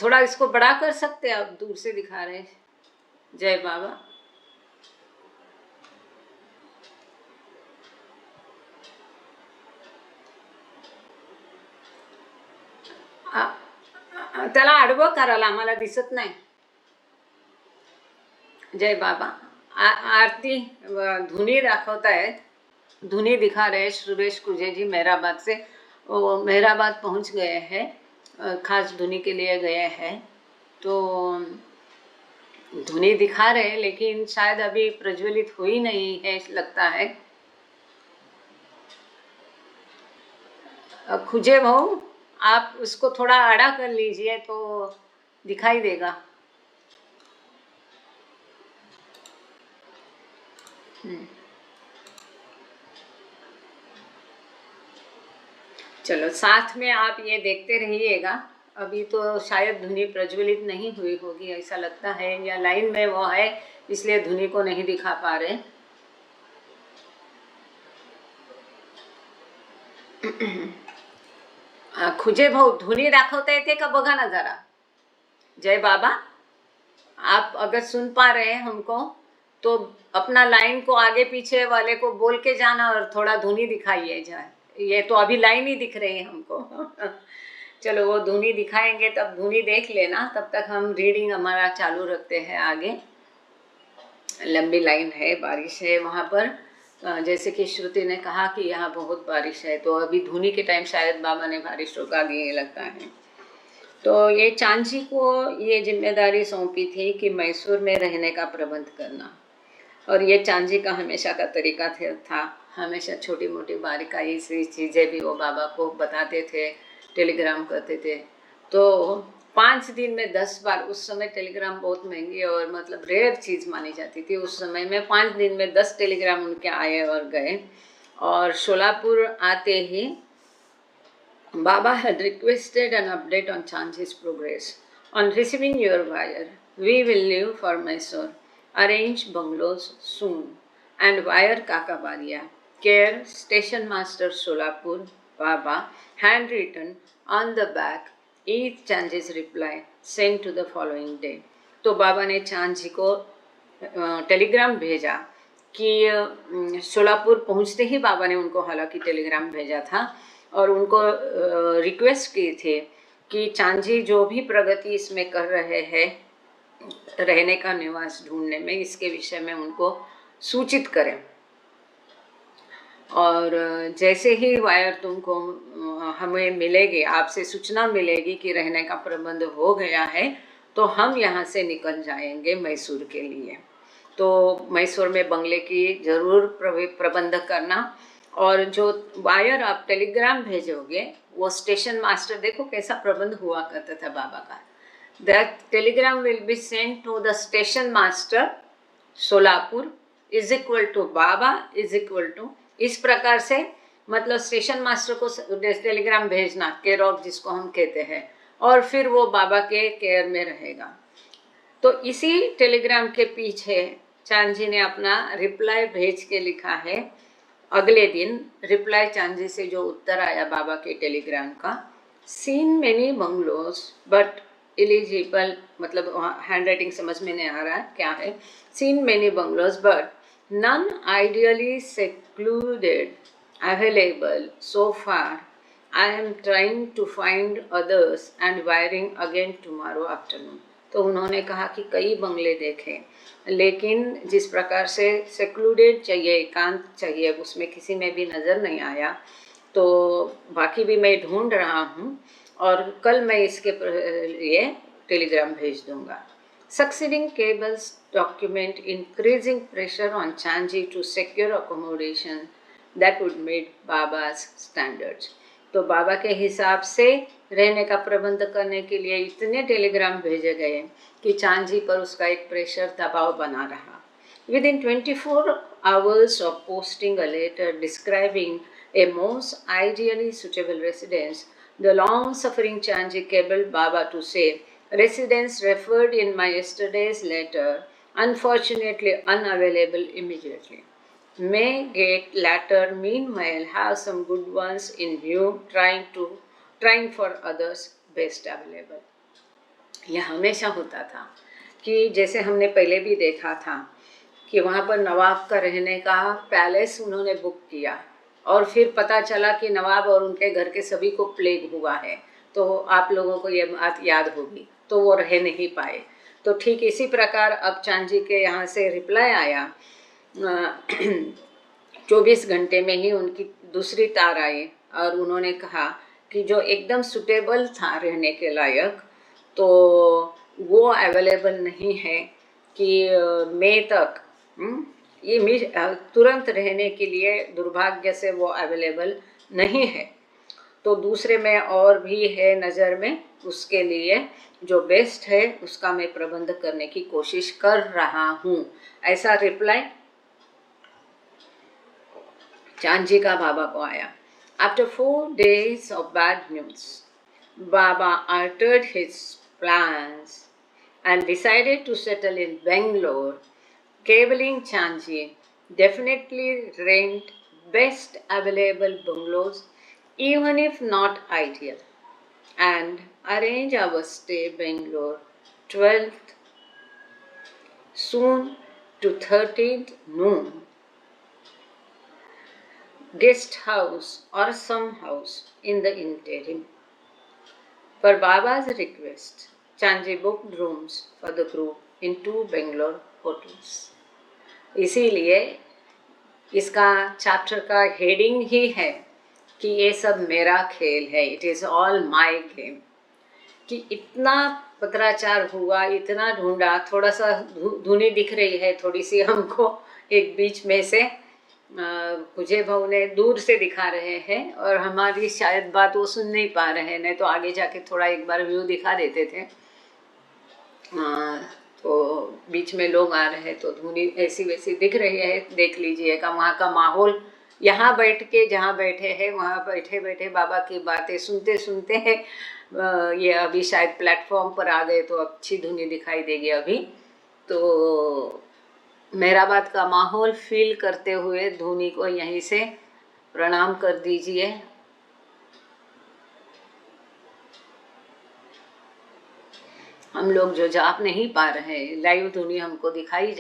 थोड़ा इसको बड़ा कर सकते हैं, आप दूर से दिखा रहे हैं। जय बाबा। त्याला आडवं करायला आम्हाला दिसत नाही। जय बाबा। आरती धुनी दाखवतायत, धुनी दिखा रहे सुरेश कुजे जी मेहराबाद से। वो मेहराबाद पहुंच गए हैं, खास धुनी के लिए गए हैं। तो धुनी दिखा रहे, लेकिन शायद अभी प्रज्वलित हुई नहीं है लगता है। खुजे भाऊ, आप उसको थोड़ा आड़ा कर लीजिए तो दिखाई देगा। चलो साथ में आप ये देखते रहिएगा। अभी तो शायद धुनी प्रज्वलित नहीं हुई होगी ऐसा लगता है, या लाइन में वो है इसलिए धुनी को नहीं दिखा पा रहे। खुजे भाऊ, धुनी दाखवता येते का बघा ना जरा। जय बाबा, आप अगर सुन पा रहे हैं हमको तो अपना लाइन को आगे पीछे वाले को बोल के जाना और थोड़ा धुनी दिखाइए जाए। ये तो अभी लाइन ही दिख रही है हमको। चलो वो धुनी दिखाएंगे तब धुनी देख लेना, तब तक हम रीडिंग हमारा चालू रखते हैं आगे। लंबी लाइन है, बारिश है वहाँ पर। जैसे कि श्रुति ने कहा कि यहाँ बहुत बारिश है, तो अभी धुनी के टाइम शायद बाबा ने बारिश रोका दी लगता है। तो ये चांची को ये जिम्मेदारी सौंपी थी कि मैसूर में रहने का प्रबंध करना, और ये चांची का हमेशा का तरीका था। हमेशा छोटी मोटी बारीकाई सी चीज़ें भी वो बाबा को बताते थे, टेलीग्राम करते थे। तो 5 दिन में 10 बार, उस समय टेलीग्राम बहुत महंगी और मतलब रेयर चीज़ मानी जाती थी उस समय में। 5 दिन में 10 टेलीग्राम उनके आए और गए। और शोलापुर आते ही Baba had requested an update on Chanchi's progress. On receiving your wire, we will leave for Mysore, arrange bungalows soon, and wire Kakabaria. Care, Station Master Solapur, Baba, handwritten on the back, each Chanchi's reply sent to the following day. तो बाबा ने चांची को Telegram भेजा कि सोलापुर पहुंचते ही बाबा ने उनको हालांकि Telegram भेजा था और उनको रिक्वेस्ट की थी कि चांची जो भी प्रगति इसमें कर रहे हैं रहने का निवास ढूंढने में, इसके विषय में उनको सूचित करें। और जैसे ही वायर तुमको हमें मिलेगी, आपसे सूचना मिलेगी कि रहने का प्रबंध हो गया है, तो हम यहाँ से निकल जाएंगे मैसूर के लिए। तो मैसूर में बंगले की ज़रूर प्रबंध करना। और जो वायर आप टेलीग्राम भेजोगे वो स्टेशन मास्टर, देखो कैसा प्रबंध हुआ करता था बाबा का। That telegram will be sent to the station master Solapur is equal to Baba is equal to, इस प्रकार से मतलब स्टेशन मास्टर को टेलीग्राम भेजना, केयर ऑफ जिसको हम कहते हैं, और फिर वो बाबा के केयर में रहेगा। तो इसी टेलीग्राम के पीछे चांची ने अपना रिप्लाई भेज के लिखा है। अगले दिन रिप्लाई चांची से जो उत्तर आया बाबा के टेलीग्राम का, seen many bungalows but eligible, मतलब हैंड राइटिंग समझ में नहीं आ रहा है क्या है। Seen many bungalows but none ideally secluded available so far, I am trying to find others and wiring again tomorrow afternoon. तो उन्होंने कहा कि कई बंगले देखे, लेकिन जिस प्रकार से सेक्लूडेड चाहिए, एकांत चाहिए, उसमें किसी में भी नज़र नहीं आया। तो बाकी भी मैं ढूंढ रहा हूँ और कल मैं इसके लिए टेलीग्राम भेज दूँगा। Succeeding cables document increasing pressure on Chanchi to secure accommodation that would meet Baba's standards. तो बाबा के हिसाब से रहने का प्रबंध करने के लिए इतने टेलीग्राम भेजे गए कि चांची पर उसका एक प्रेशर दबाव बना रहा। Within 24 hours of posting a letter describing a most ideally suitable residence, the long-suffering Chanji cabled Baba to say, residence referred in my yesterday's letter, unfortunately unavailable immediately. May get latter meanwhile have some good ones in view, trying for others best available. यह हमेशा होता था कि जैसे हमने पहले भी देखा था कि वहाँ पर नवाब का रहने का पैलेस उन्होंने बुक किया और फिर पता चला कि नवाब और उनके घर के सभी को प्लेग हुआ है, तो आप लोगों को ये बात याद होगी, तो वो रह नहीं पाए। तो ठीक इसी प्रकार अब चांजी के यहाँ से रिप्लाई आया, 24 घंटे में ही उनकी दूसरी तार आई और उन्होंने कहा कि जो एकदम सुटेबल था रहने के लायक, तो वो अवेलेबल नहीं है कि मई तक ये तुरंत रहने के लिए दुर्भाग्य से वो अवेलेबल नहीं है। तो दूसरे में और भी है नज़र में, उसके लिए जो बेस्ट है उसका मैं प्रबंध करने की कोशिश कर रहा हूँ, ऐसा रिप्लाई चांजी का बाबा को आया। After 4 days of bad news, Baba altered his plans and decided to settle in Bangalore, cabling Chanji definitely rent best available bungalows, even if not ideal, and arrange our stay Bangalore 12th soon to 13th noon, guest house or some house in the interim. For Baba's request, Chanji booked rooms for the group in 2 Bangalore hotels. इसीलिए इसका chapter का heading ही है कि ये सब मेरा खेल है, it is all my game. कि इतना पत्राचार हुआ, इतना ढूंढा, थोड़ा सा धुनी दिख रही है थोड़ी सी हमको एक बीच में से, मुझे भाव ने दूर से दिखा रहे हैं और हमारी शायद बात वो सुन नहीं पा रहे हैं, नहीं तो आगे जाके थोड़ा एक बार व्यू दिखा देते थे। तो बीच में लोग आ रहे हैं तो धुनी ऐसी वैसी दिख रही है, देख लीजिएगा। वहाँ का माहौल, यहाँ बैठ के जहाँ बैठे हैं वहाँ बैठे बैठे बाबा की बातें सुनते सुनते हैं, ये अभी शायद प्लेटफॉर्म पर आ गए तो अच्छी धुनी दिखाई देगी अभी। तो मेहराबाद का माहौल फील करते हुए धुनी को यहीं से प्रणाम कर दीजिए। हम लोग जो जाप नहीं पा रहे, लाइव धुनी हमको दिखाई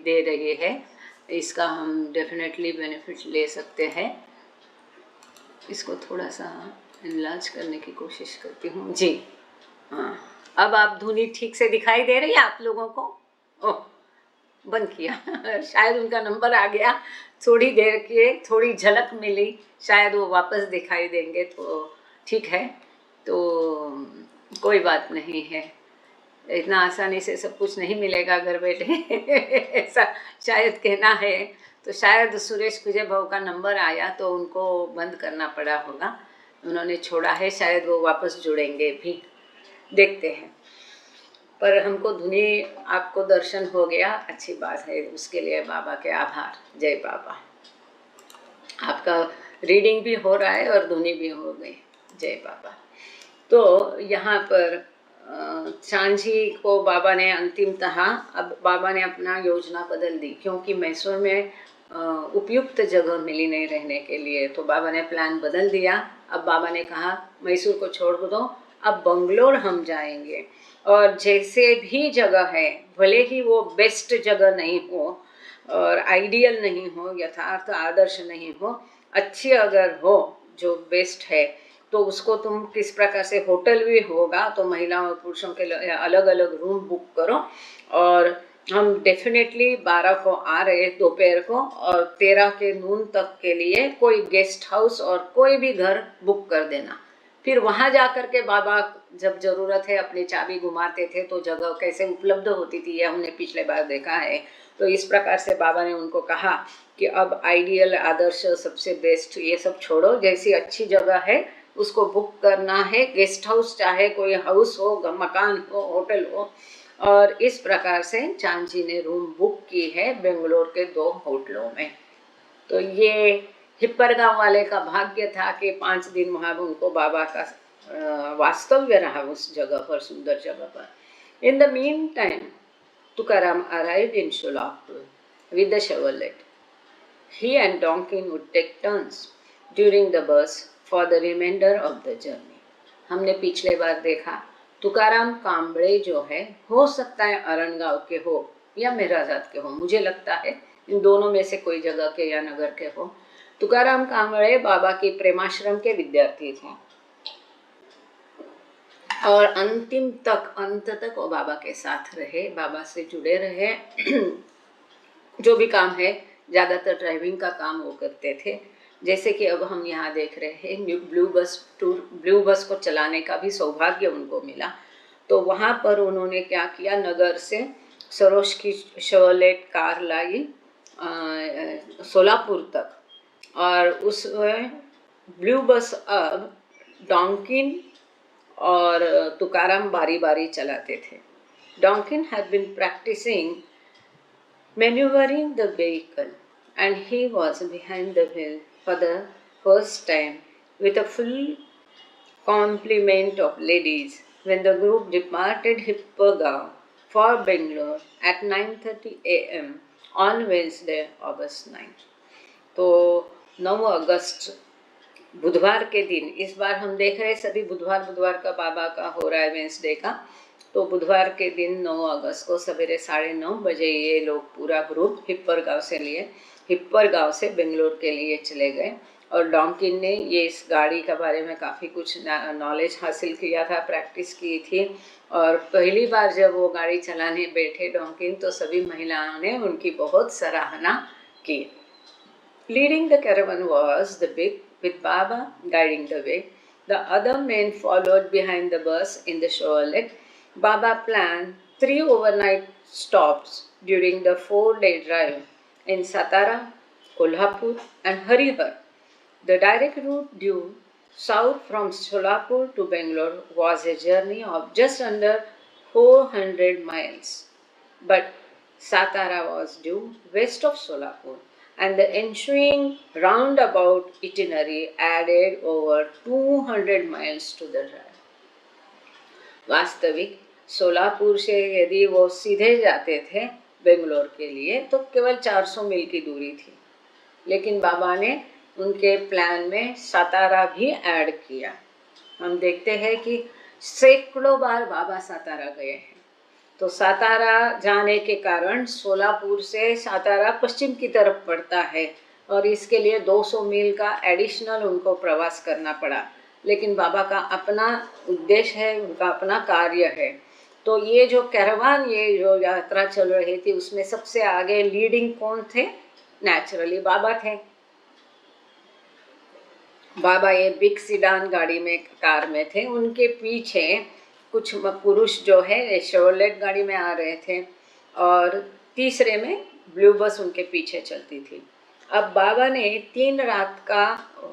दे रही है, इसका हम डेफिनेटली बेनिफिट ले सकते हैं। इसको थोड़ा सा इनलार्ज करने की कोशिश करती हूँ जी। हाँ, अब आप धुनी ठीक से दिखाई दे रही है आप लोगों को? ओह, बंद किया शायद उनका नंबर आ गया, थोड़ी देर के थोड़ी झलक मिली, शायद वो वापस दिखाई देंगे तो ठीक है। तो कोई बात नहीं है, इतना आसानी से सब कुछ नहीं मिलेगा घर बैठे ऐसा शायद कहना है। तो शायद सुरेश खुजे भाव का नंबर आया तो उनको बंद करना पड़ा होगा, उन्होंने छोड़ा है, शायद वो वापस जुड़ेंगे भी, देखते हैं। पर हमको धुनी आपको दर्शन हो गया, अच्छी बात है, उसके लिए बाबा के आभार। जय बाबा। आपका रीडिंग भी हो रहा है और धुनी भी हो गई, जय बाबा। तो यहाँ पर चांजी को बाबा ने अंतिमतः, अब बाबा ने अपना योजना बदल दी, क्योंकि मैसूर में उपयुक्त जगह मिली नहीं रहने के लिए, तो बाबा ने प्लान बदल दिया। अब बाबा ने कहा मैसूर को छोड़ दो, अब बंगलोर हम जाएंगे, और जैसे भी जगह है, भले ही वो बेस्ट जगह नहीं हो और आइडियल नहीं हो, यथार्थ आदर्श नहीं हो, अच्छी अगर हो जो बेस्ट है, तो उसको तुम किस प्रकार से, होटल भी होगा तो महिलाओं और पुरुषों के लिए अलग अलग रूम बुक करो, और हम डेफिनेटली 12 को आ रहे दोपहर को, और 13 के नून तक के लिए कोई गेस्ट हाउस और कोई भी घर बुक कर देना। फिर वहाँ जा कर के बाबा जब ज़रूरत है अपनी चाबी घुमाते थे, तो जगह कैसे उपलब्ध होती थी ये हमने पिछले बार देखा है। तो इस प्रकार से बाबा ने उनको कहा कि अब आइडियल, आदर्श, सबसे बेस्ट ये सब छोड़ो, जैसी अच्छी जगह है उसको बुक करना है, गेस्ट हाउस चाहे कोई हाउस हो, मकान हो, होटल हो। और इस प्रकार से चांजी ने रूम बुक की है बेंगलोर के 2 होटलों में। तो ये हिप्पर गांव वाले का भाग्य था कि 5 दिन वहाँ उनको बाबा का वास्तव्य रहा उस जगह पर, सुंदर जगह पर. In the meantime, Tukaram arrived in Sholapur with the Chevrolet. He and Donkin would take turns during the bus for the remainder of the journey. हमने पिछले बार देखा तुकाराम कांबळे जो है, हो सकता है अरणगांव के हो या मेहराजाद के हो, मुझे लगता है इन दोनों में से कोई जगह के या नगर के हो. तुकाराम कांबळे बाबा के प्रेमाश्रम के विद्यार्थी थे और अंत तक वो बाबा के साथ रहे, बाबा से जुड़े रहे. जो भी काम है, ज़्यादातर ड्राइविंग का काम वो करते थे. जैसे कि अब हम यहाँ देख रहे हैं ब्लू बस को चलाने का भी सौभाग्य उनको मिला. तो वहाँ पर उन्होंने क्या किया, नगर से सरोज की शेवरलेट कार लाई सोलापुर तक, और उसमें ब्लू बस अब डॉन्किन और तुकाराम बारी बारी चलाते थे. डॉन्किन had been practicing maneuvering the vehicle and he was behind the wheel for the first time with a full complement of ladies when the group departed Hippergaon for Bangalore at 9:30 a.m. on Wednesday, August 9. तो 9 अगस्त बुधवार के दिन, इस बार हम देख रहे हैं सभी बुधवार का बाबा का हो रहा है, वेंसडे का. तो बुधवार के दिन 9 अगस्त को सवेरे 9:30 बजे ये लोग पूरा ग्रुप हिप्पर गांव से बेंगलोर के लिए चले गए. और डॉन्किन ने ये इस गाड़ी के बारे में काफ़ी कुछ नॉलेज हासिल किया था, प्रैक्टिस की थी. और पहली बार जब वो गाड़ी चलाने बैठे डॉन्किन, तो सभी महिलाओं ने उनकी बहुत सराहना की. Leading the caravan was the big with Baba guiding the way. The other men followed behind the bus in the Chevrolet. Baba planned 3 overnight stops during the 4-day drive in Satara, Kolhapur and Harihar. The direct route due south from Solapur to Bangalore was a journey of just under 400 miles. But Satara was due west of Solapur, and the ensuing roundabout itinerary added over 200 miles to the drive. वास्तविक सोलापुर से यदि वो सीधे जाते थे बेंगलोर के लिए तो केवल 400 मील की दूरी थी, लेकिन बाबा ने उनके प्लान में सातारा भी ऐड किया. हम देखते हैं कि सैकड़ों बार बाबा सातारा गए हैं. तो सातारा जाने के कारण सोलापुर से सातारा पश्चिम की तरफ पड़ता है और इसके लिए 200 मील का एडिशनल उनको प्रवास करना पड़ा. लेकिन बाबा का अपना उद्देश्य है, उनका अपना कार्य है. तो ये जो कैरावान, ये जो यात्रा चल रही थी, उसमें सबसे आगे लीडिंग कौन थे? नेचुरली बाबा थे. बाबा ये बिग सीडान गाड़ी में, कार में थे. उनके पीछे कुछ पुरुष जो है शेवरलेट गाड़ी में आ रहे थे और तीसरे में ब्लू बस उनके पीछे चलती थी. अब बाबा ने 3 रात का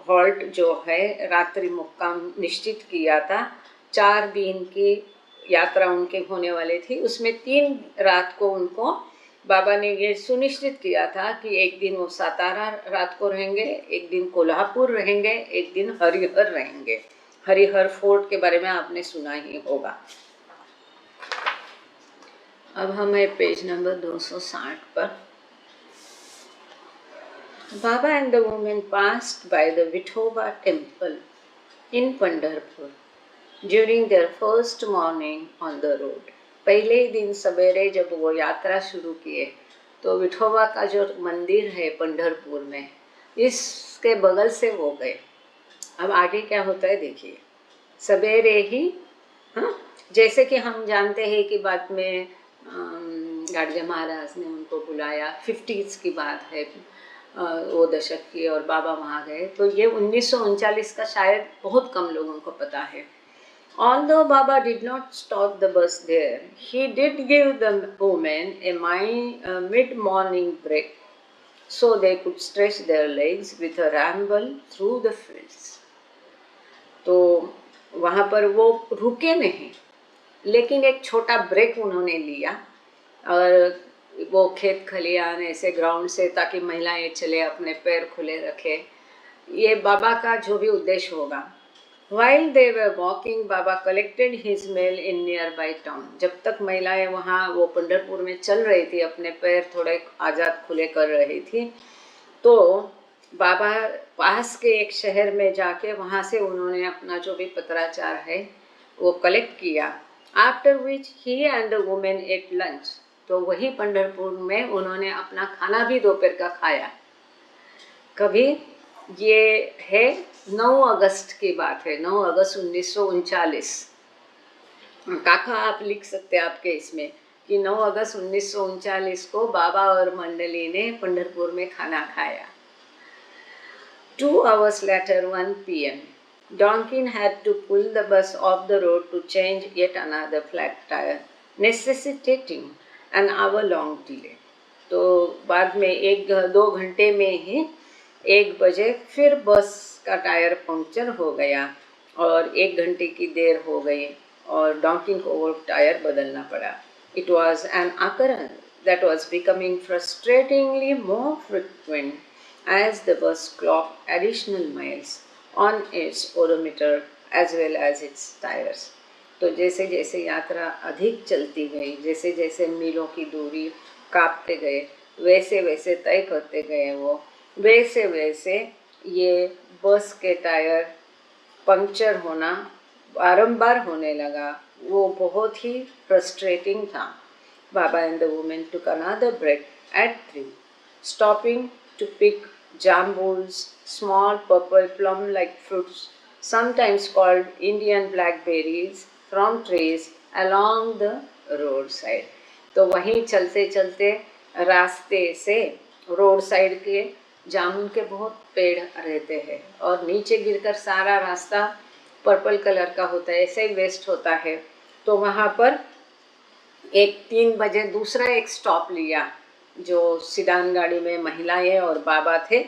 हॉल्ट जो है, रात्रि मुक्काम निश्चित किया था. 4 दिन की यात्रा उनके होने वाली थी, उसमें 3 रात को उनको बाबा ने ये सुनिश्चित किया था कि एक दिन वो सातारा रात को रहेंगे, एक दिन कोल्हापुर रहेंगे, एक दिन हरिहर रहेंगे. हरिहर फोर्ट के बारे में आपने सुना ही होगा. अब हमें पेज नंबर 260 पर. Baba and the woman passed by the Vithoba temple in Pandharpur during their first morning on the road. पहले ही दिन सवेरे जब वो यात्रा शुरू किए तो विठोबा का जो मंदिर है पंढरपुर में, इसके बगल से वो गए. अब आगे क्या होता है देखिए. सवेरे ही, हाँ, जैसे कि हम जानते हैं कि बाद में गाडगे महाराज ने उनको बुलाया, 50s की बात है, वो दशक की, और बाबा वहाँ गए. तो ये 1939 का शायद बहुत कम लोगों को पता है. Although Baba did not stop the bus there, he did give the women a mid-morning break so they could stretch their legs with a ramble through the fields. तो वहाँ पर वो रुके नहीं, लेकिन एक छोटा ब्रेक उन्होंने लिया और वो खेत खलियान ऐसे ग्राउंड से, ताकि महिलाएं चले अपने पैर खुले रखे ये बाबा का जो भी उद्देश्य होगा। While they were walking, Baba collected his mail in nearby town. जब तक महिलाएं वहाँ वो पंढरपुर में चल रही थी, अपने पैर थोड़े आज़ाद खुले कर रही थी, तो बाबा पास के एक शहर में जाके वहाँ से उन्होंने अपना जो भी पत्राचार है वो कलेक्ट किया। After which he and the women at lunch, तो वही पंढरपुर में उन्होंने अपना खाना भी दोपहर का खाया। कभी ये है 9 अगस्त की बात है, 9 अगस्त 1939। काका आप लिख सकते हैं आपके इसमें कि 9 अगस्त 1939 को बाबा और मंडली ने पंढरपुर में खाना खाया। 2 hours later, 1 p.m., Donkin had to pull the bus off the road to change yet another flat tire, necessitating an hour-long delay. तो बाद में 1-2 घंटे में ही 1 बजे फिर बस का टायर पंक्चर हो गया और 1 घंटे की देर हो गई और डॉकिन को वो टायर बदलना पड़ा। It was an occurrence that was becoming frustratingly more frequent as the bus clocked additional miles on its odometer as well as its tires. तो जैसे जैसे यात्रा अधिक चलती गई, जैसे जैसे मीलों की दूरी कापते गए, वैसे वैसे तय करते गए वो, वैसे वैसे ये बस के टायर पंक्चर होना बारंबार होने लगा। वो बहुत ही फ्रस्ट्रेटिंग था। Baba and the women took another break at 3, stopping to pick jambuls, small purple plum-like fruits, sometimes called Indian blackberries, from trees along the roadside. तो वहीं चलते चलते रास्ते से रोड साइड के जामुन के बहुत पेड़ रहते हैं और नीचे गिरकर सारा रास्ता पर्पल कलर का होता है, ऐसे ही वेस्ट होता है। तो वहाँ पर 3 बजे दूसरा एक स्टॉप लिया, जो सिडान गाड़ी में महिलाएं और बाबा थे।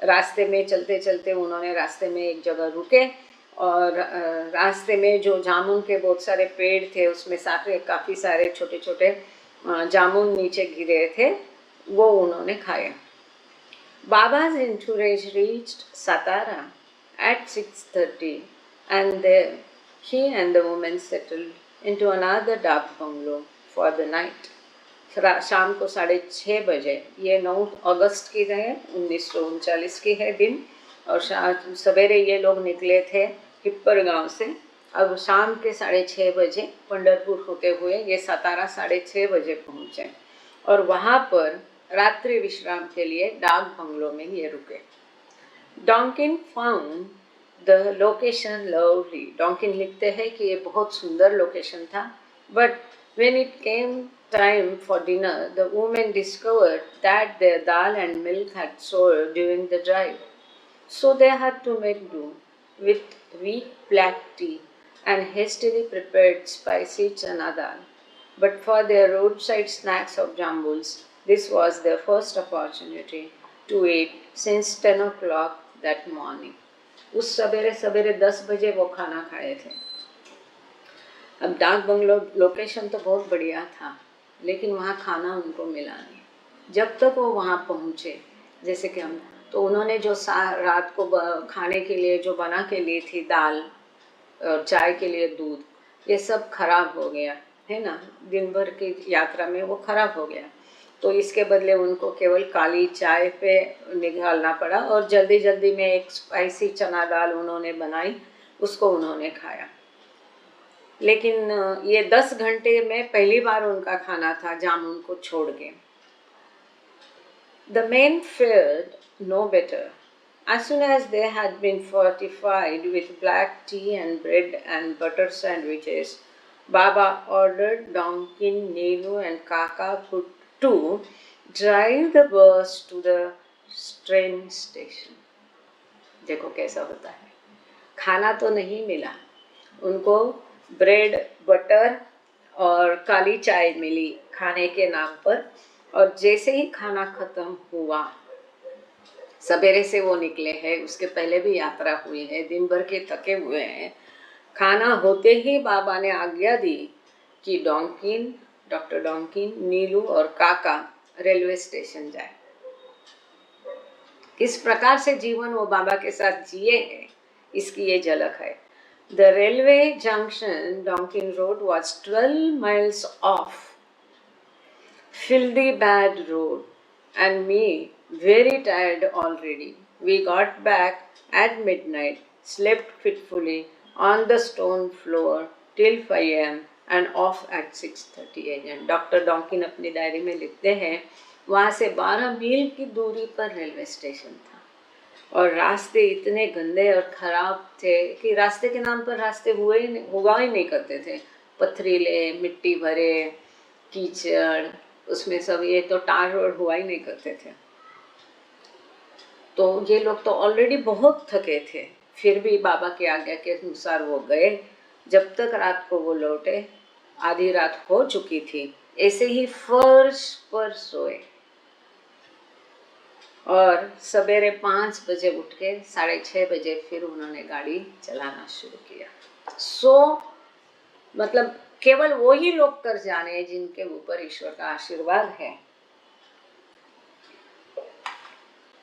रास्ते में चलते चलते उन्होंने रास्ते में एक जगह रुके और रास्ते में जो जामुन के बहुत सारे पेड़ थे उसमें काफ़ी सारे छोटे छोटे जामुन नीचे गिरे थे, वो उन्होंने खाए। Baba's entourage reached Satara at 6:30 and there he and the woman settled into another dak bungalow for the night. शाम को 6:30 बजे, ये 9 अगस्त की है, 1939 की है दिन, और सवेरे ये लोग निकले थे हिप्पर गांव से। अब शाम के 6:30 बजे पंढरपुर होते हुए ये सतारा 6:30 बजे पहुँचे और वहाँ पर रात्रि विश्राम के लिए डाक बंगलो में ये रुके। Donkin found the location lovely. Donkin लिखते हैं कि ये बहुत सुंदर लोकेशन था, but when it came time for dinner the women discovered that their dal and milk had sold during the drive, so they had to make do with weak black tea and hastily prepared spicy chana dal, but for their road side snacks of jambuls, this was their first opportunity to eat since 10 o'clock that morning. उस सवेरे सवेरे 10 बजे वो खाना खाए थे। अब डाक बंगलो लोकेशन तो बहुत बढ़िया था, लेकिन वहाँ खाना उनको मिला नहीं। जब तक वो वहाँ पहुँचे, जैसे कि हम, तो उन्होंने जो रात को खाने के लिए जो बना के ली थी दाल और चाय के लिए दूध, ये सब खराब हो गया है ना, दिन भर की यात्रा में वो खराब हो गया। तो इसके बदले उनको केवल काली चाय पे निकालना पड़ा और जल्दी जल्दी में एक स्पाइसी चना दाल उन्होंने बनाई, उसको उन्होंने खाया। लेकिन ये 10 घंटे में पहली बार उनका खाना था जामुन को छोड़ के। The men fared no better. As soon as they had been fortified with black tea and bread and butter sandwiches, Baba ordered Donkin, Neelu and Kaka to drive the bus to the train station. देखो कैसा होता है, खाना तो नहीं मिला उनको, bread butter और काली चाय मिली खाने के नाम पर, और जैसे ही खाना खत्म हुआ, सवेरे से वो निकले हैं, उसके पहले भी यात्रा हुई है, दिन भर के थके हुए हैं, खाना होते ही बाबा ने आज्ञा दी कि डॉक्टर डॉन्किन, नीलू और काका रेलवे स्टेशन जाए। किस प्रकार से जीवन वो बाबा के साथ जिए हैं, इसकी ये झलक है। The railway junction Donkin road was 12 miles off, filthy bad road, and me very tired already. We got back at midnight, slept fitfully on the stone floor till 5 a.m. and off at 6:30 a.m. Doctor डॉन्किन अपनी diary में लिखते हैं, वहाँ से 12 मील की दूरी पर railway station था और रास्ते इतने गंदे और ख़राब थे कि रास्ते के नाम पर रास्ते हुआ ही नहीं करते थे। पथरीले, मिट्टी भरे, कीचड़, उसमें सब ये तो टार रोड हुआ ही नहीं करते थे। तो ये लोग तो ऑलरेडी बहुत थके थे, फिर भी बाबा की आज्ञा के अनुसार वो गए। जब तक रात को वो लौटे आधी रात हो चुकी थी। ऐसे ही फर्श पर सोए और सवेरे 5 बजे उठ के 6:30 बजे फिर उन्होंने गाड़ी चलाना शुरू किया। मतलब केवल वो ही लोग कर जाने जिनके ऊपर ईश्वर का आशीर्वाद है।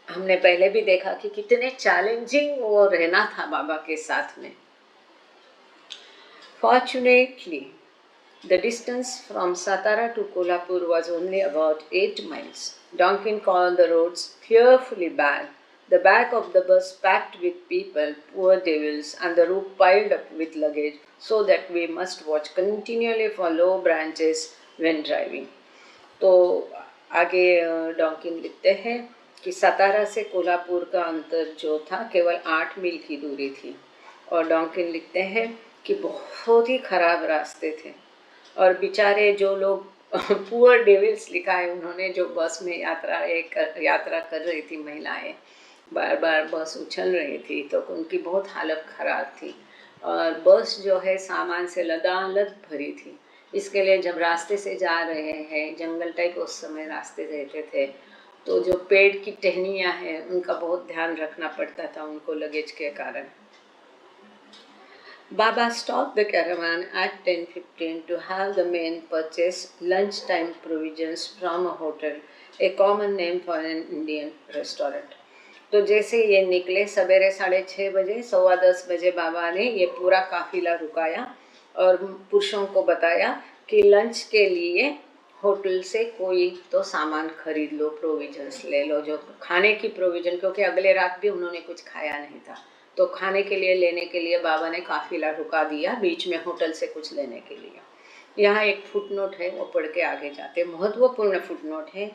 हमने पहले भी देखा कि कितने चैलेंजिंग वो रहना था बाबा के साथ में। Fortunately, the distance from Satara to Kolhapur was only about 8 miles. Donkin called the roads fearfully bad. The back of the bus packed with people, poor devils, and the roof piled up with luggage, so that we must watch continually for low branches when driving. तो आगे डॉन्किन लिखते हैं कि सतारा से कोल्हापुर का अंतर जो था केवल 8 मील की दूरी थी और डॉन्किन लिखते हैं कि बहुत ही खराब रास्ते थे और बेचारे जो लोग पुअर डेविल्स लिखा है उन्होंने, जो बस में यात्रा कर रही थी महिलाएं, बार बार बस उछल रही थी तो उनकी बहुत हालत ख़राब थी और बस जो है सामान से लदालद भरी थी। इसके लिए जब रास्ते से जा रहे हैं, जंगल टाइप उस समय रास्ते रहते थे, तो जो पेड़ की टहनियाँ हैं उनका बहुत ध्यान रखना पड़ता था उनको लगेज के कारण। Baba stopped the caravan at 10:15 to have the men purchase lunchtime provisions from a hotel, a common name for an Indian restaurant. तो जैसे ये निकले सवेरे 6:30 बजे, 10:15 बजे बाबा ने ये पूरा काफिला रुकाया और पुरुषों को बताया कि लंच के लिए होटल से कोई तो सामान खरीद लो, प्रोविजंस ले लो, जो खाने की प्रोविजन, क्योंकि अगले रात भी उन्होंने कुछ खाया नहीं था तो खाने के लिए लेने के लिए बाबा ने काफिला रुका दिया बीच में होटल से कुछ लेने के लिए। यहाँ एक फुटनोट है, वो पढ़ के आगे जाते, महत्वपूर्ण फुटनोट है।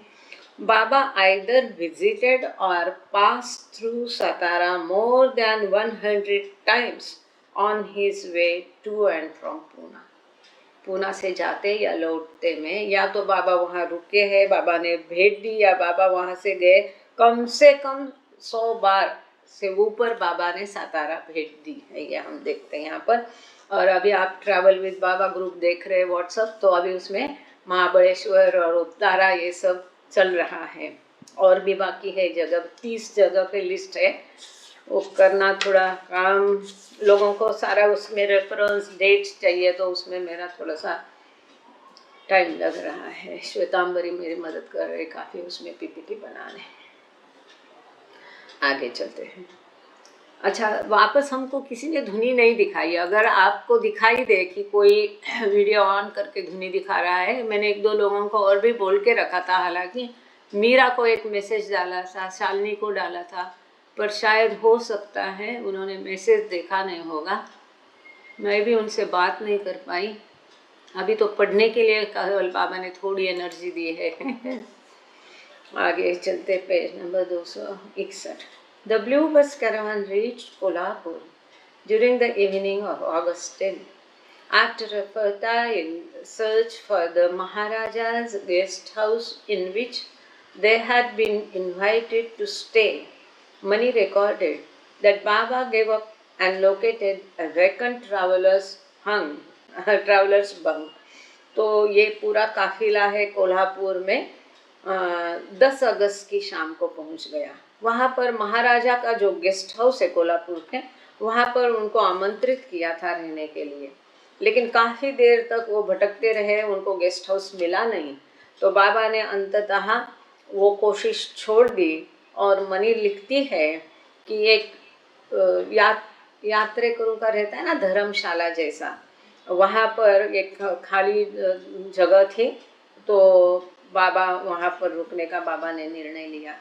बाबा either visited or pass through Satara more than 100 times on his way to and from Poona. Poona से जाते या लौटते में या तो बाबा वहाँ रुके हैं, बाबा ने भेंट दी, या बाबा वहाँ से गए, कम से कम 100 बार से ऊपर बाबा ने सातारा भेंट दी है, ये हम देखते हैं यहाँ पर। और अभी आप ट्रैवल विद बाबा ग्रुप देख रहे हैं व्हाट्सअप, तो अभी उसमें महाबलेश्वर और उत्तारा ये सब चल रहा है और भी बाकी है जगह, 30 जगह पे लिस्ट है, वो करना थोड़ा काम, लोगों को सारा उसमें रेफरेंस डेट्स चाहिए तो उसमें मेरा थोड़ा सा टाइम लग रहा है। श्वेतांबरी मेरी मदद कर रहे काफ़ी उसमें पीपीटी बनाने। आगे चलते हैं। अच्छा, वापस हमको किसी ने धुनी नहीं दिखाई। अगर आपको दिखाई दे कि कोई वीडियो ऑन करके धुनी दिखा रहा है, मैंने 1-2 लोगों को और भी बोल के रखा था, हालांकि मीरा को एक मैसेज डाला था, शालिनी को डाला था, पर शायद हो सकता है उन्होंने मैसेज देखा नहीं होगा, मैं भी उनसे बात नहीं कर पाई। अभी तो पढ़ने के लिए केवल बाबा ने थोड़ी एनर्जी दी है। आगे चलते, page number 261। The blue bus caravan reached Kolhapur during the evening of August 10. After a fertile search for the Maharaja's guest house in which they had been invited to stay, Mani recorded that Baba gave up and located a vacant travelers bunk. तो ये पूरा काफिला है कोल्हापुर में 10 अगस्त की शाम को पहुंच गया। वहाँ पर महाराजा का जो गेस्ट हाउस है कोल्हापुर में, वहाँ पर उनको आमंत्रित किया था रहने के लिए, लेकिन काफ़ी देर तक वो भटकते रहे, उनको गेस्ट हाउस मिला नहीं। तो बाबा ने अंततः वो कोशिश छोड़ दी और मनी लिखती है कि एक यात्रेकरों का रहता है ना धर्मशाला जैसा, वहाँ पर एक खाली जगह थी, तो बाबा वहाँ पर रुकने का बाबा ने निर्णय लिया।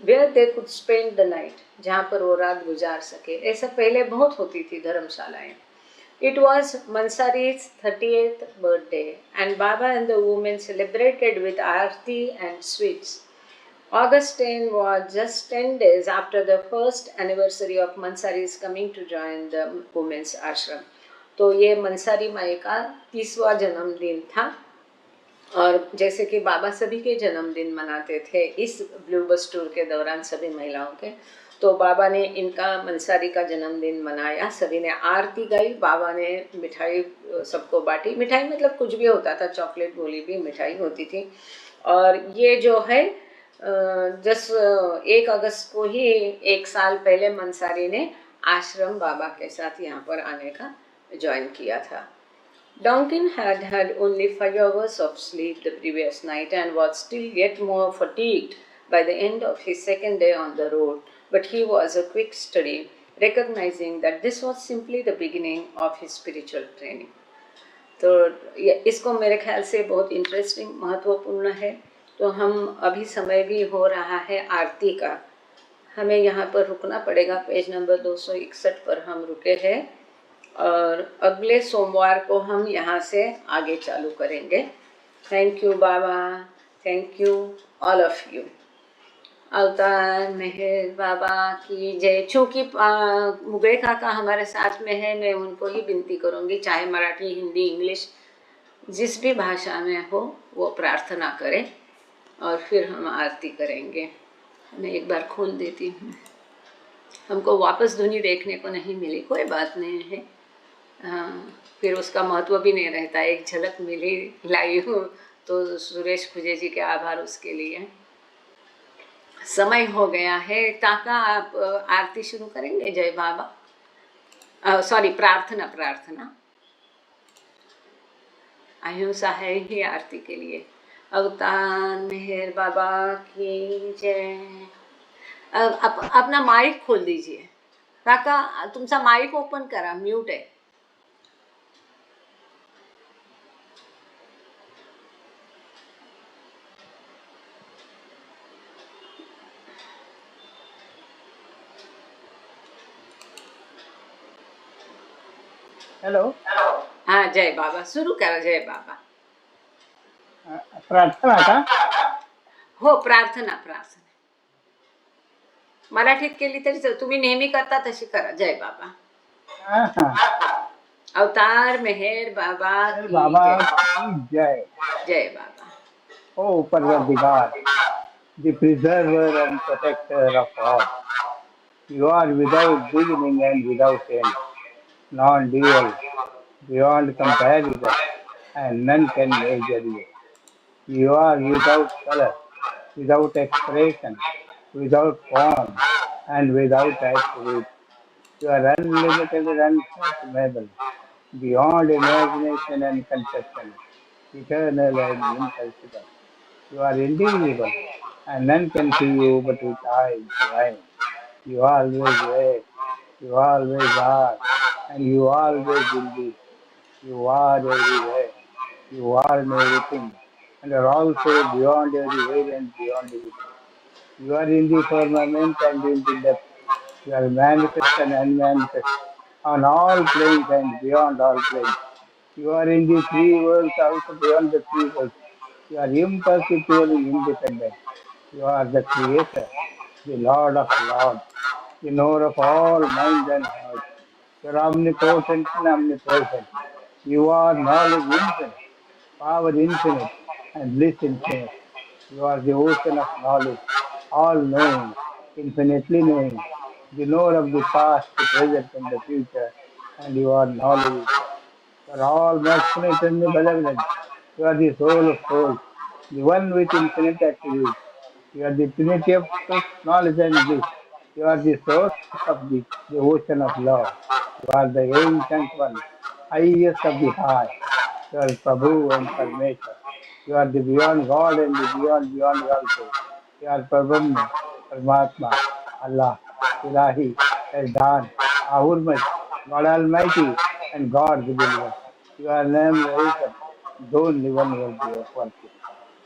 Where they could spend the night, जहाँ पर वो रात गुजार सके। ऐसा पहले बहुत होती थी धर्मशालाएं। It was Mansari's 38th birthday and Baba and the women celebrated with aarti and sweets. August 10 was just 10 days after the first anniversary of Mansari's coming to join the women's ashram. तो ये मंसारी माई का 30वां जन्मदिन था, और जैसे कि बाबा सभी के जन्मदिन मनाते थे इस ब्लू बस टूर के दौरान सभी महिलाओं के, तो बाबा ने इनका मंसारी का जन्मदिन मनाया। सभी ने आरती गाई, बाबा ने मिठाई सबको बांटी। मिठाई मतलब कुछ भी होता था, चॉकलेट गोली भी मिठाई होती थी। और ये जो है 1 अगस्त को ही 1 साल पहले मंसारी ने आश्रम बाबा के साथ यहाँ पर आने का ज्वाइन किया था। Duncan had had only 5 hours of sleep the previous night and was still yet more fatigued by the end of his second day on the road, but he was a quick study, recognizing that this was simply the beginning of his spiritual training. तो इसको मेरे ख्याल से बहुत interesting महत्वपूर्ण है। तो हम अभी समय भी हो रहा है आरती का, हमें यहाँ पर रुकना पड़ेगा। पेज नंबर 261 पर हम रुके हैं और अगले सोमवार को हम यहाँ से आगे चालू करेंगे। Thank you Baba, thank you all of you. अवतार मेहर बाबा की जय। चूँकि मुगले काका हमारे साथ में है, मैं उनको ही विनती करूँगी, चाहे मराठी, हिंदी, इंग्लिश, जिस भी भाषा में हो वो प्रार्थना करें और फिर हम आरती करेंगे। मैं एक बार खोल देती हूँ। हमको वापस धुनी देखने को नहीं मिली, कोई बात नहीं है, फिर उसका महत्व भी नहीं रहता। एक झलक मिली लाई हूँ तो सुरेश खुजे जी के आभार उसके लिए। समय हो गया है। काका आप आरती शुरू करेंगे? जय बाबा, सॉरी प्रार्थना। अहिंसा है ही आरती के लिए। अवतार मेहर बाबा की जय। अपना माइक खोल दीजिए काका, तुमचा माइक ओपन करा, म्यूट है। हेलो, हाँ जय बाबा, शुरू करा। जय बाबा। प्रार्थना का हो, प्रार्थना मराठीत केली तरी तुम्ही नेहमी करता तशी करा। जय बाबा। अवतार मेहर बाबा की जय। जय बाबा। ओ परवरदिगार, the preserver and protector of all, you are without beginning and without end, non-dual, beyond comparison, and none can measure you. You are without color, without expression, without form, and without attribute. You are unlimited and unfathomable, beyond imagination and conception, eternal and impossible. You are indivisible, and none can see you but with eyes blind. You always were, you always are, and you always will be. You are everywhere, you are in everything, and are also beyond everywhere and beyond everything. You are in the firmament and in the depth. You are manifest and unmanifest, on all planes and beyond all planes. You are in the three worlds, also beyond the three worlds. You are imperceptibly independent. You are the Creator, the Lord of Lords, the knower of all minds and hearts. You are omnipotent and omnipresent. You are knowledge infinite, power infinite, and bliss infinite. You are the ocean of knowledge, all knowing, infinitely knowing, the knower of the past, the present, and the future, and you are knowledge itself. You are all masculine and benevolent. You are the soul of souls, the one with infinite attributes. You are the trinity of truth, knowledge, and bliss. You are the source of the ocean of love. You are the ancient one, highest of the high. You are Prabhu and Parmeshwar. You are the beyond God and the beyond also. You are Parbrahman. Paramatma, Allah, Ilahi, has done our much, God Almighty and God the believer. Your name is the only one worthy of worship.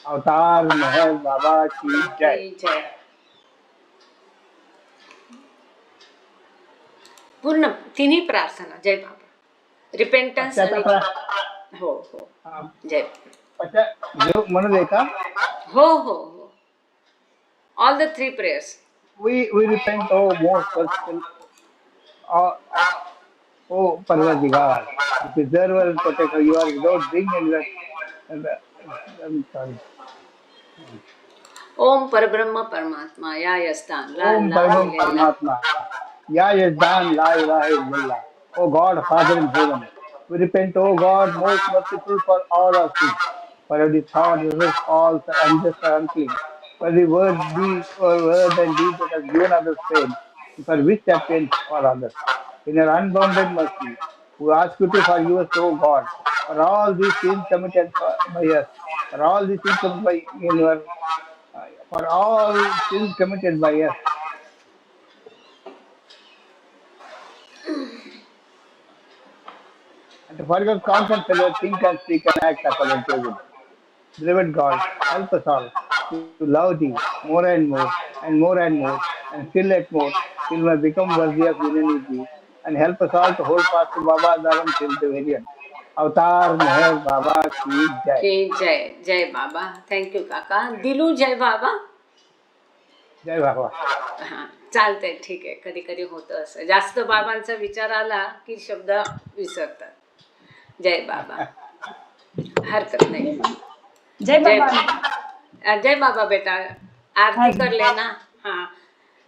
अवतार मेहर बाबा की जय। जय। पूर्ण तिन्ही प्रार्थना जय बाबा रिपेंटन्स हो हो जय जो मन देखा हो हो हो all the 3 prayers we repent, oh most merciful, oh Parvatigar, the preserver and protector, you are without being and I'm sorry. ओम परब्रह्म परमात्मा या यस्तान ला Om इलाहा Parabrahma इल्लल्लाह Paramatma, Ya Yazdan La ilaha illallah. O God, Father in heaven, we repent, O God, most merciful for all our sins, for every thought, every false, unjust, or unclean, for every word and deed that has given others pain, and for which that pain for others. In your unbounded mercy, we ask you to forgive us, O God, for all these sins committed by us, for all these sins committed by in your, for all sins committed by us. And to forgive us constant failure, think and speak and act according to your will. Beloved God, help us all to love Thee more and more and more and more and still yet more till we become worthy of union with Thee, and help us all to hold fast to Baba Dharam till the very end. अवतार मेहर बाबा की जय। जय जय बाबा thank you काका दिलू जय बाबा जय बाबा। हां चालतंय ठीक आहे कधी कधी होतं असं जास्त बाबांचा विचार आला की शब्द विसरतात जय बाबा हरकत नाही जय बाबा जय बाबा बेटा आरती कर लेना हाँ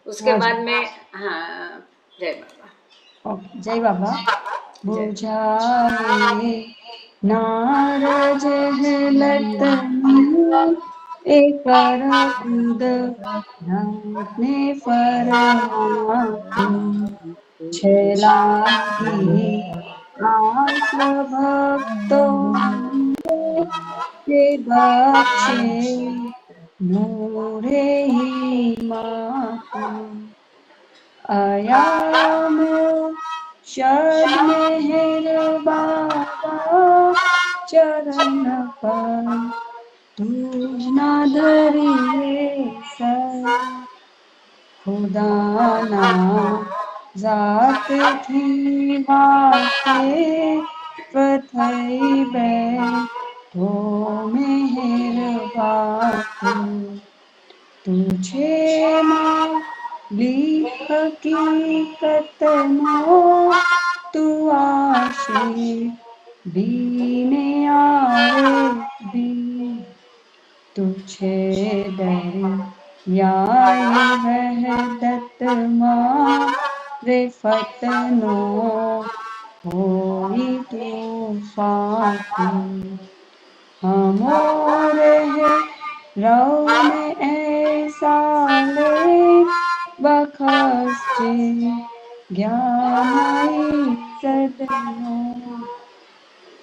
उसके बाद में हाँ जय बाबा जय बाबा बुझाए नारज लत एक खुद ने फरमाती छलागी आस भक्तों के बख्शे नूरे ईमान आयाम शद मेहर बाबा चरण पर तुझ ना धरिए सर खुदा ना जात थी वाके फथई बैठो मेहर बातू तुझे मालिक हकीकत नो तू आशे बीने आरे बी तुझे दरियाए वहदत मारिफत नो होई तूफान हमोरे है रौन ऐसा ले बखस्ते ज्ञानाई सदनो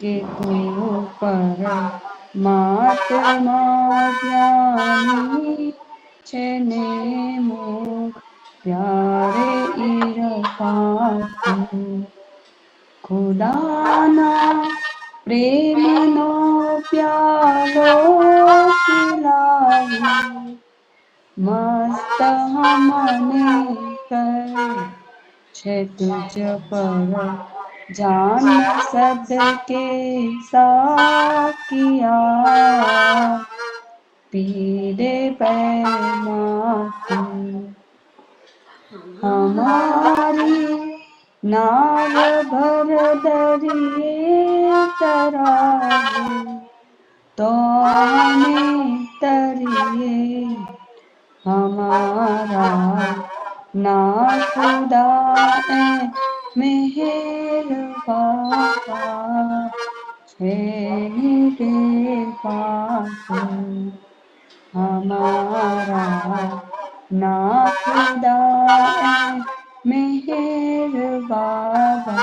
के तू पर मात्मा ज्ञानी छने मुख प्यारे इरफान खुदाना प्रेम नो प्यालो पिलाई मस्त हमने कर छे तुझ पर जान सद के साकिया पीरे पैमातू हमारी नाव भर दरिए तराए तो हमें तरिए हमारा ना खुदा ए मेहर बाबा छेनी के पास हमारा ना खुदा ए मेहर बाबा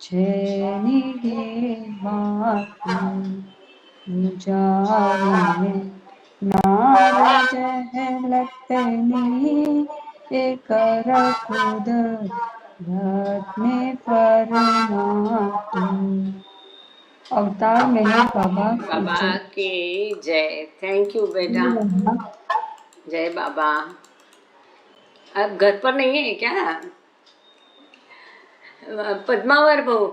छेनी के बात गुजारे नारद लगतनी एक खुद में फरमाती। अवतार मेहर बाबा की बाबा जय। की जय। थैंक यू बेटा। जय बाबा। आप घर पर नहीं है क्या? पद्मावर भाऊ,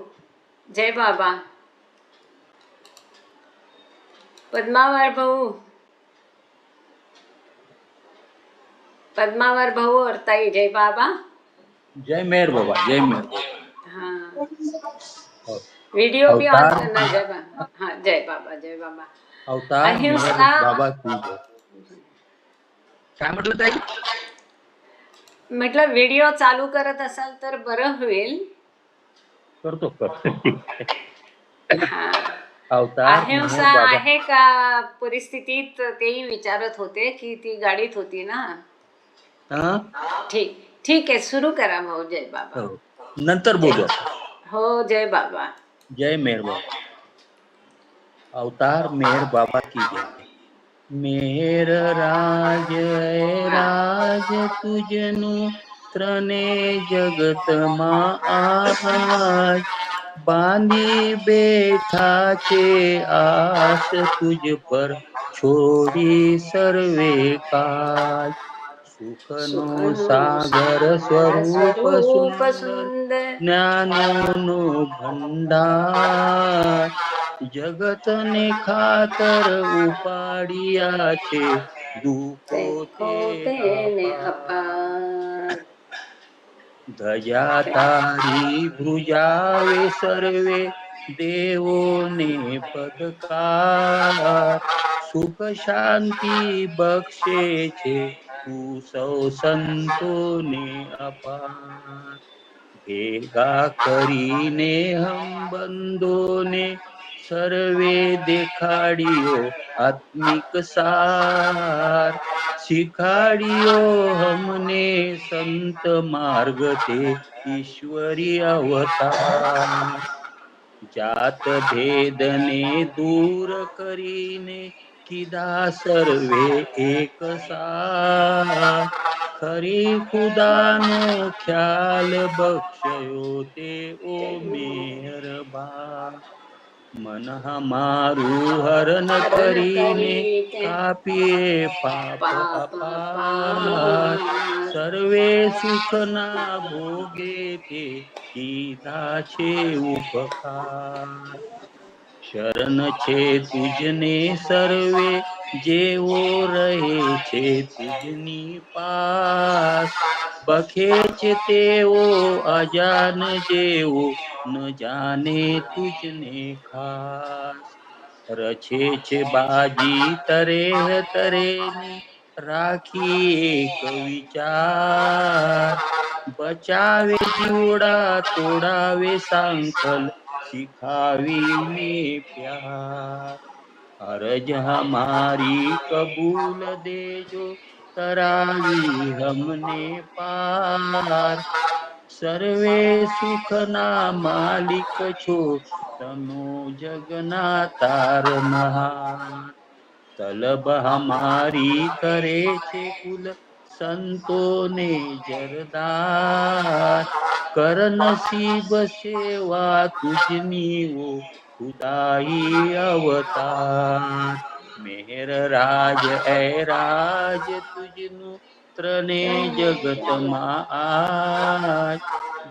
जय बाबा। पद्मावर भाऊ, पद्मावर भाऊ और ताई, जय बाबा। जय मेहर बाबा, जय मेहर बाबा। हाँ, और वीडियो भी ऑन अवतार करना। जय बाबा। हाँ, जय बाबा, जय बाबा। अवतार मेहर अहिंसा। बाबा की जय। काय म्हटलं ताई? म्हटलं व्हिडिओ चालू करत असाल तर बरं होईल. करतो. हा, अवतार मेहर अहिंसा बाबा. आहे का परिस्थितीत, तेही विचारत होते की ती गाडीत होती ना. हं? ठीक ठीक आहे, सुरू करा भाऊ. जय बाबा. हो. नंतर बोलू आपण. हो, जय बाबा. जय मेहर बाबा. अवतार मेहर बाबा की जय. मेहर राज राज तुझनु त्रने जगत आज बांधी बैठा छे आस तुझ पर छोड़ी सर्वे काज। सुखनो सागर स्वरूप सुंदर ज्ञानोनो भंडार जगत ने खातर उपाड़िया छे दुखो તેને अपार। અપાર. धजा तारी भुजावे सर्वे देवो ने पदकार सुख शांति बक्षे छे तू सौ संतो ने अपार। भेगा करीने हम बंधो ने सर्वे देखाड़ियो आत्मिक सार सिखाड़ियो हमने संत मार्ग ते ईश्वरी अवतार। जात भेद ने दूर करीने किदा सर्वे एक सार खरी खुदानो ख्याल बख्शयो ते ओ मेहरबान। मन हमारू हरण करीने कापिए पाप પાપ अपार અપાર. सर्वे सुखना भोगे ते कीधा छे उपकार। शरण छे तुझने सर्वे जेवो रहे छे तुझनी पास बखे छे तेवो अजान जेवो न जाने तुझने खास। रचे छे बाजी तरेह तरेनी राखी एक विचार बचावे जीवड़ा तोड़ावे सांकल सिखावीने प्यार। अरज हमारी कबूल देजो तरावी हमने पार सर्वे सुखना मालिक छो तनो जगना तारनहार। तलब हमारी करे छे कुल संतो ने जरदार कर नसीब सेवा तुझनी वो खुदाई अवतार। मेहर राज ऐ राज तुझनु त्रने जगत आज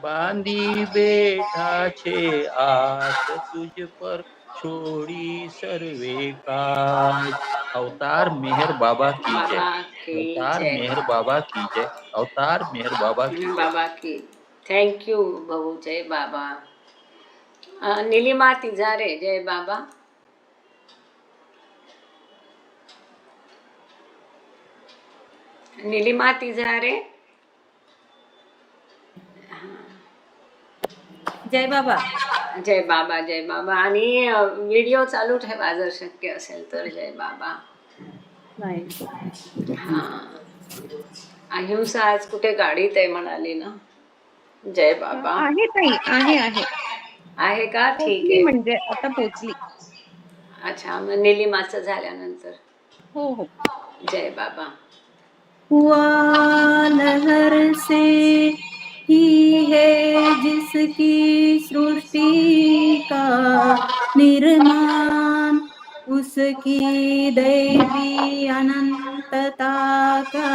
बांधी बैठा छे आस तुझ पर छोड़ी सर्वे काज। अवतार मेहर बाबा की जय। બાબા की अवतार जय. मेहर बाबा की जय। अवतार मेहर बाबा की जय। बाबा की थैंक यू भाऊ. जय बाबा. निलिमा तिजारे, जय बाबा. निलिमा तिजारे, जय बाबा. जय बाबा. जय बाबा. आणि व्हिडिओ चालू ठेवा जर शक्य असेल तर. जय बाबा. नाही. हा, अहिंसा आज कुठे गाडीत आहे म्हणाली ना. जय बाबा. आहे ताई, आहे आहे का? ठीक पोचली, आहे. म्हणजे आता पोचली. अच्छा, मग निलिमाचं झाल्यानंतर. हो हो। जय बाबा। हुआ लहर से ही है जिसकी सृष्टि का निर्माण, उसकी दैवी अनंतता का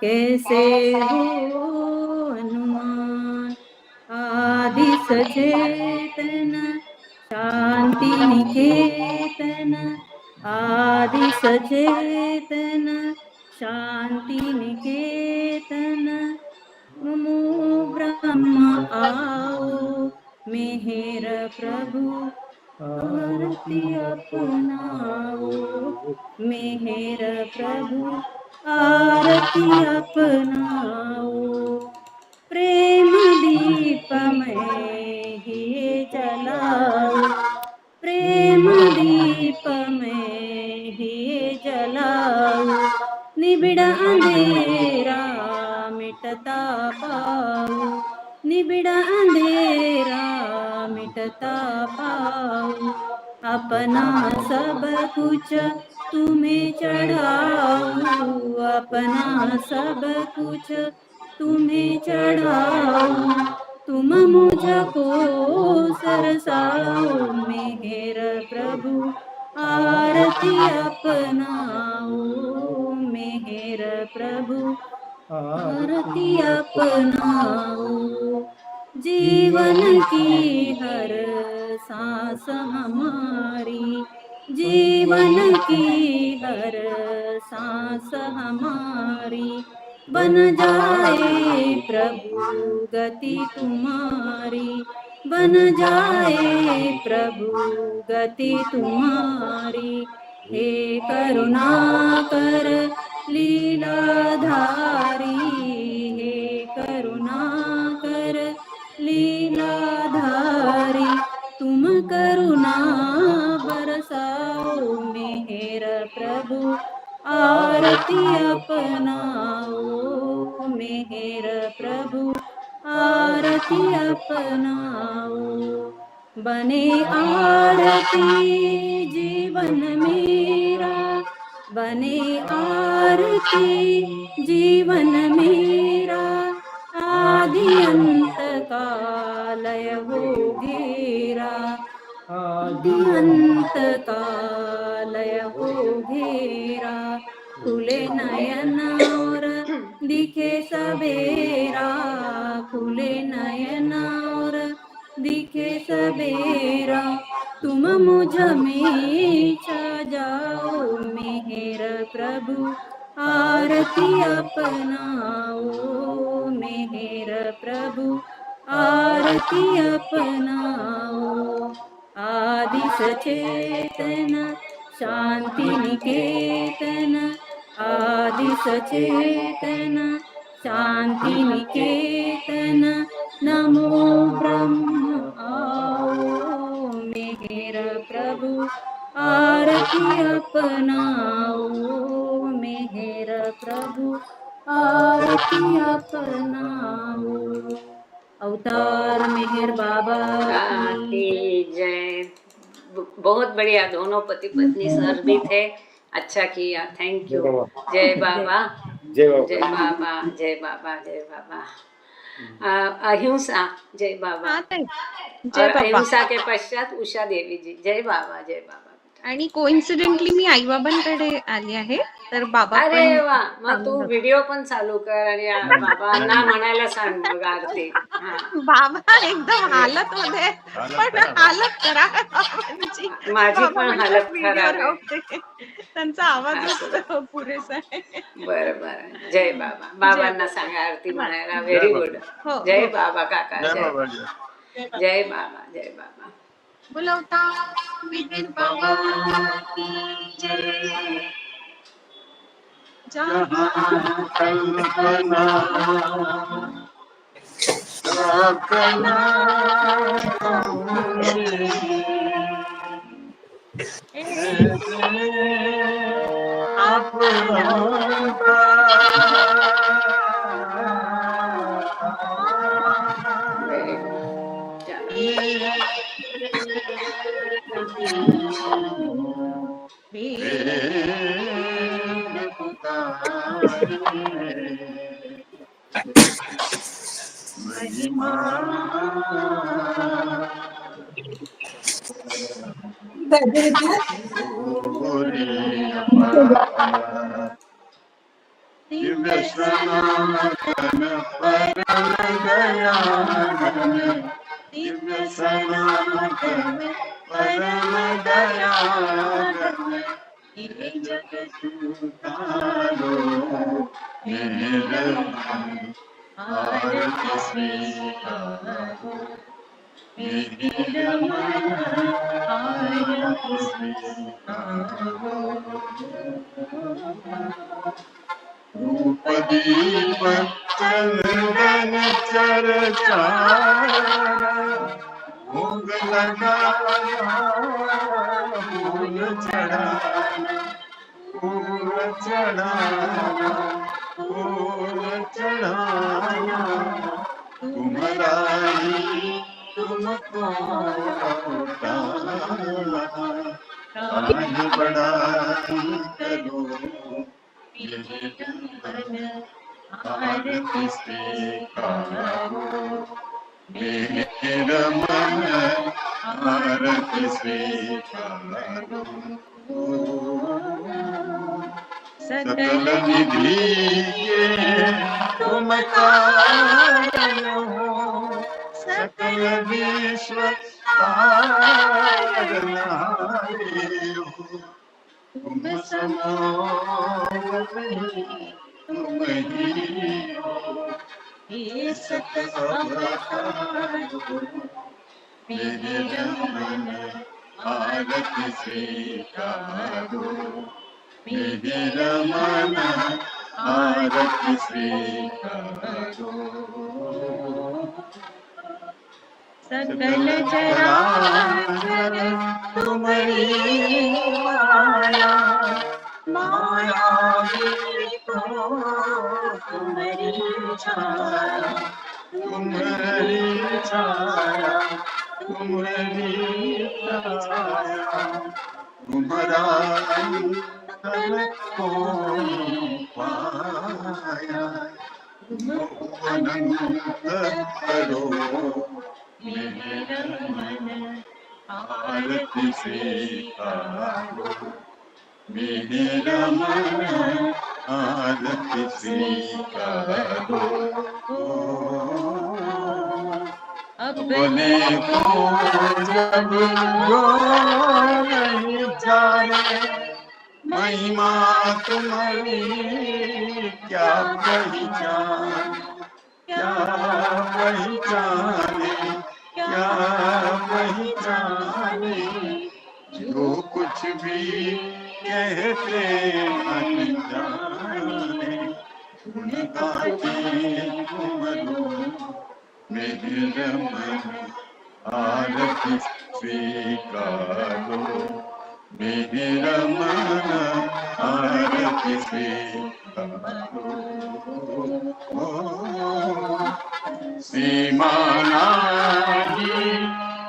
कैसे हो अनुमान। आदि सचेतन शांति निकेतन, आदि सचेतन शांति निकेतन, नमो ब्रह्म आओ मेहर प्रभु आरती अपनाओ, मेहर प्रभु आरती अपनाओ। प्रेम दीप में ही जलाओ, प्रेम दीप में ही जलाओ, निबिड़ अंधेरा मिटता पाओ, निबिड़ अंधेरा मिटता पाओ। अपना सब कुछ तुम्हें चढ़ाऊं, अपना सब कुछ तुम्हें चढ़ाऊं, तुम मुझको सरसाओ मेहर प्रभु आरती अपनाओ, मेहर प्रभु आरती अपनाओ। जीवन की हर सांस हमारी, जीवन की हर सांस हमारी बन जाए प्रभु गति तुम्हारी, बन जाए प्रभु गति तुम्हारी। हे करुणाकर लीलाधारी, हे करुणाकर लीलाधारी, तुम करुणा बरसाओ मेहर प्रभु आरती अपनाओ, मेहर प्रभु आरती अपनाओ। बने आरती जीवन मेरा, बने आरती जीवन मेरा, आदि अंत का लय हो घेरा, आदि अंत का लय हो घेरा। खुले नयन और दिखे सवेरा, खुले नयन और दिखे सवेरा, तुम मुझ में छा जाओ मेहर प्रभु आरती अपनाओ, मेहर प्रभु आरती अपनाओ। आदि सचेतन शांति निकेतन, आदि सचेतन शांति निकेतन, नमो ब्रह्म आओ मेहर प्रभु आरती अपनाओ, मेहर प्रभु आरती अपनाओ। अवतार मेहर बाबा की जय। बहुत बढ़िया, दोनों पति पत्नी सर भी थे, अच्छा किया, थैंक यू। जय बाबा, जय बाबा, जय बाबा, जय बाबा, जय बाबा। अहिंसा, जय बाबा। हा ताई, और जय बाबा। अहिंसा के पश्चात उषा देवी जी, जय बाबा, जय बाबा। आणि कोइन्सिडेंटली मी आईबाबांकडे आली आहे, तर बाबा अरे पण वा, मग तू व्हिडिओ पण चालू कर आणि बाबांना म्हणायला सांग मग आरती। बाबा एकदम हालत मध्ये, पण हालत खराब आहे बाबांची. माझी बाबा पण म्हणतात हालत व्हिडिओ खराब राहू आहे। दे. त्यांचा आवाजच पुरेसा आहे. बरं बरं, जय बाबा। बाबांना सांगा आरती म्हणायला, व्हेरी गुड। हो, जय हो. बाबा काका, जय बाबा, जय बाबा, जय बाबा। बोलवता मेहर बाबा की जय। जहाँ कल्पना सपना दिव्य सनातन परम दयानन, दिव्य सनातन परम दयानन, ये जगत उतारो मेरे मन, आरती स्वीकारो मेरे मन, आरती स्वीकारो। रूप दीप चंदन चरचारा, भोग लगाया फूल चढ़ाया, फूल चढ़ाया, फूल चढ़ाया। तुम्हारी तुमको लौटाया, काहे बड़ाई करो मेरे मन, आरती स्वीकारो मेरा मन, आरती स्वीकारो। सकल विधि के तुम कारण हो, सकल विश्व तारनहारे हो। तुम समोवही तुम ही हो, ये सत अवतारो मेरा मन, आरती स्वीकारो मेरा मन, आरती स्वीकारो। सकल चराचर तुम्हारी माया, माया भी तो तुम्हारी छाया, तुम्हारी छाया, तुम्हारी छाया। तुम्हारा तन को पाया, तुम अनंत करो मेरा मन, आरती स्वीकारो मेरा मन, आरती स्वीकारो। अपने को जब जो नहीं जाने, महिमा तुम्हारी क्या पहचाने, क्या पहचाने, क्या पहचाने। जो कुछ भी कहते अनजाने, गुण गाते तुमरो मेरा मन, आरती स्वीकारो मेरा मन, आरती स्वीकारो। सीमा नाही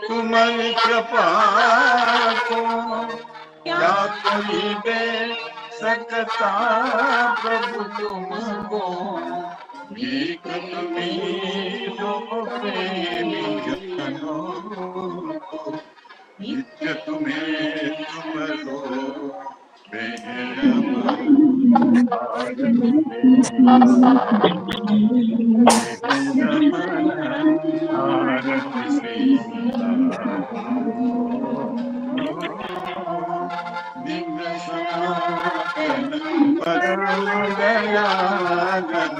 तुम्हारी कृपा को, क्या कोई दे सकता प्रभु तुमको। भीख तुम्हीं दो प्रेमी जनों को, नित्य तुम्हें तुमरो मेरा मन, आरती आरती स्वीकारो। दिव्य सनातन परम दयानन,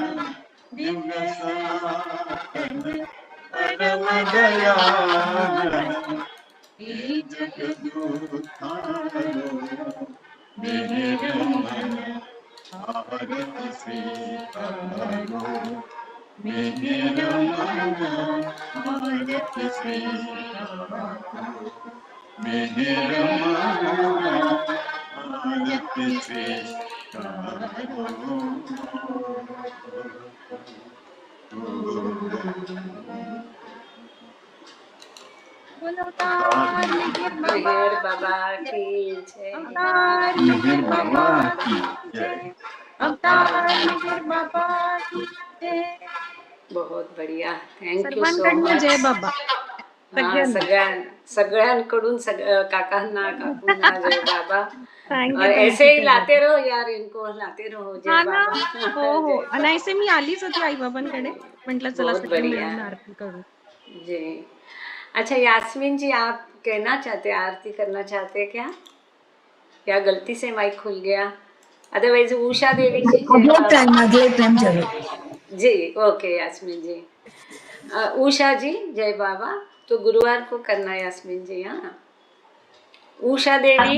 दिव्य सनातन परम दयानन, ये जगत उद्धारो मेरा मन, आरती स्वीकारो मेरा मन, आरती स्वीकारो मेरा मन, आरती स्वीकारो। बोलो तार मेहर मेहर बाबा की जय। अवतार मेहर बाबा की जय, अवतार मेहर बाबा की जय। बहुत बढ़िया, थँक यू सो सर्वांकडनं मच. जय बाबा हा, सगळ्यांना. सगळ्यांकडून काकांना काकूंना जय बाबा. थँक्यू और ऐसे ही थँक्यू लाते रहो यार, इनको लाते रहो हा जय ना. बाबा. हो हो. जय आणि बाबा. ऐसे मी आलीच होती आई बाबांकडे, म्हटलं चला बहुत सगळे बढ़िया मिळून आरती करू. जी. अच्छा यास्मीन जी, आप कहना चाहते, आरती करना चाहते क्या? क्या गलती से माइक खुल गया? अदरवाइज उषा देवी जी जय बाबा. अगले टाइम जरूर. जी ओके यास्मीन जी. उषा जी जय बाबा. तो गुरुवार को करना है यास्मीन जी. हाँ, उषा देवी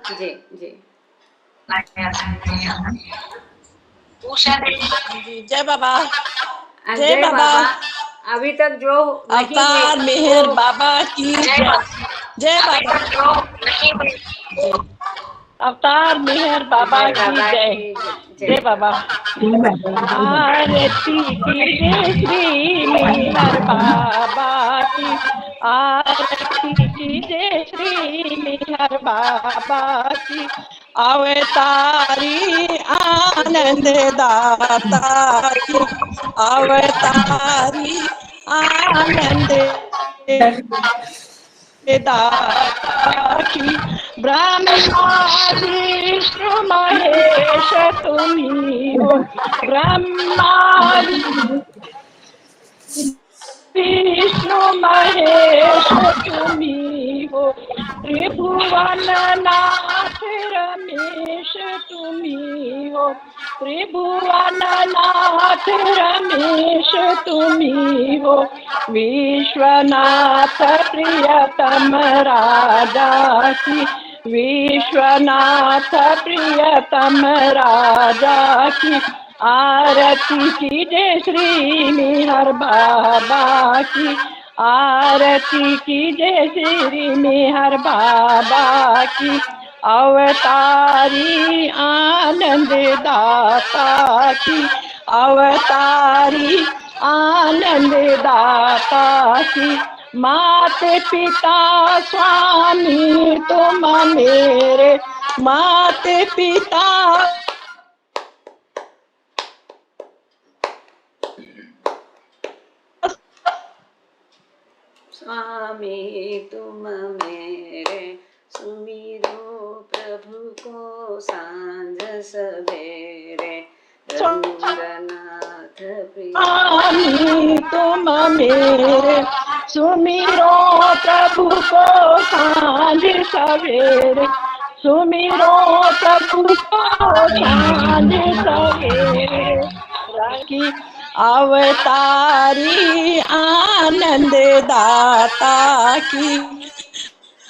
जी जी. उषा देवी जी जय बाबा. जय बाबा. अभी तक जो नहीं अवतार हुए, मेहर वो बाबा की जय. जय बाबा. अवतार मेहर बाबा मेहर की बाबा जय. की जय बाबा. आरती कीजिए श्री मेहर बाबा की. आरती कीजिए श्री मेहर बाबा की. अवतारी आनंद दाता की. अवतारी आनंद दाता की. ब्रह्मा विष्णु महेश तुम्ही हो. ब्रह्मा विष्णु महेश तुम्ही हो. त्रिभुवन नाथ रमेश तुम्ही हो. त्रिभुवन नाथ रमेश तुम्ही हो. विश्वनाथ प्रियतम राजा की. विश्वनाथ प्रियतम राजा की. आरती कीजिए श्री मेहर बाबा की. आरती कीजिए श्री मेहर बाबा की. अवतारी आनंद दाता की. अवतारी आनंद दाता की. माते पिता स्वामी तुम मेरे. माते पिता स्वामी तुम मेरे. सुमिरो प्रभु को सांझ सवेरे. रंगनाथ प्रिय स्वामी तुम मेरे. सुमिरो प्रभु को सांझ सवेरे. सुमिरो प्रभु को सांझ सवेरे. की अवतारी आनंद दाता की.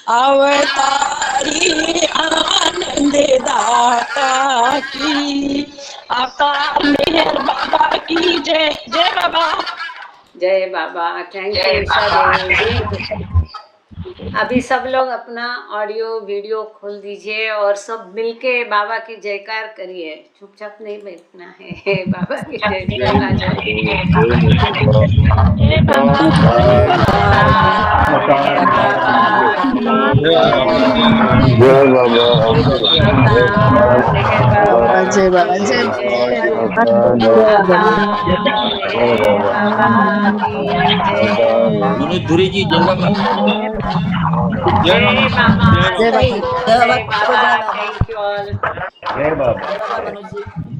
अवतारी आनंद दाता की. अवतार मेहर बाबा की जय. जय बाबा. जय बाबा. थैंक यू उषा देवी जी. अभी सब लोग अपना ऑडियो वीडियो खोल दीजिए और सब मिलके बाबा की जयकार करिए. चुपचाप नहीं बैठना है, बाबा की जय करना चाहिए. जय बाबा. जय बाबा. जय बाबा. जय मनोज धुरी जी जय बाबा. जय बाबा. जय बाबा. जय बाबा. Thank you all. जय बाबा.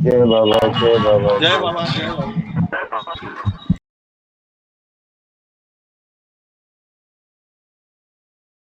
जय बाबा. जय बाबा. जय बाबा.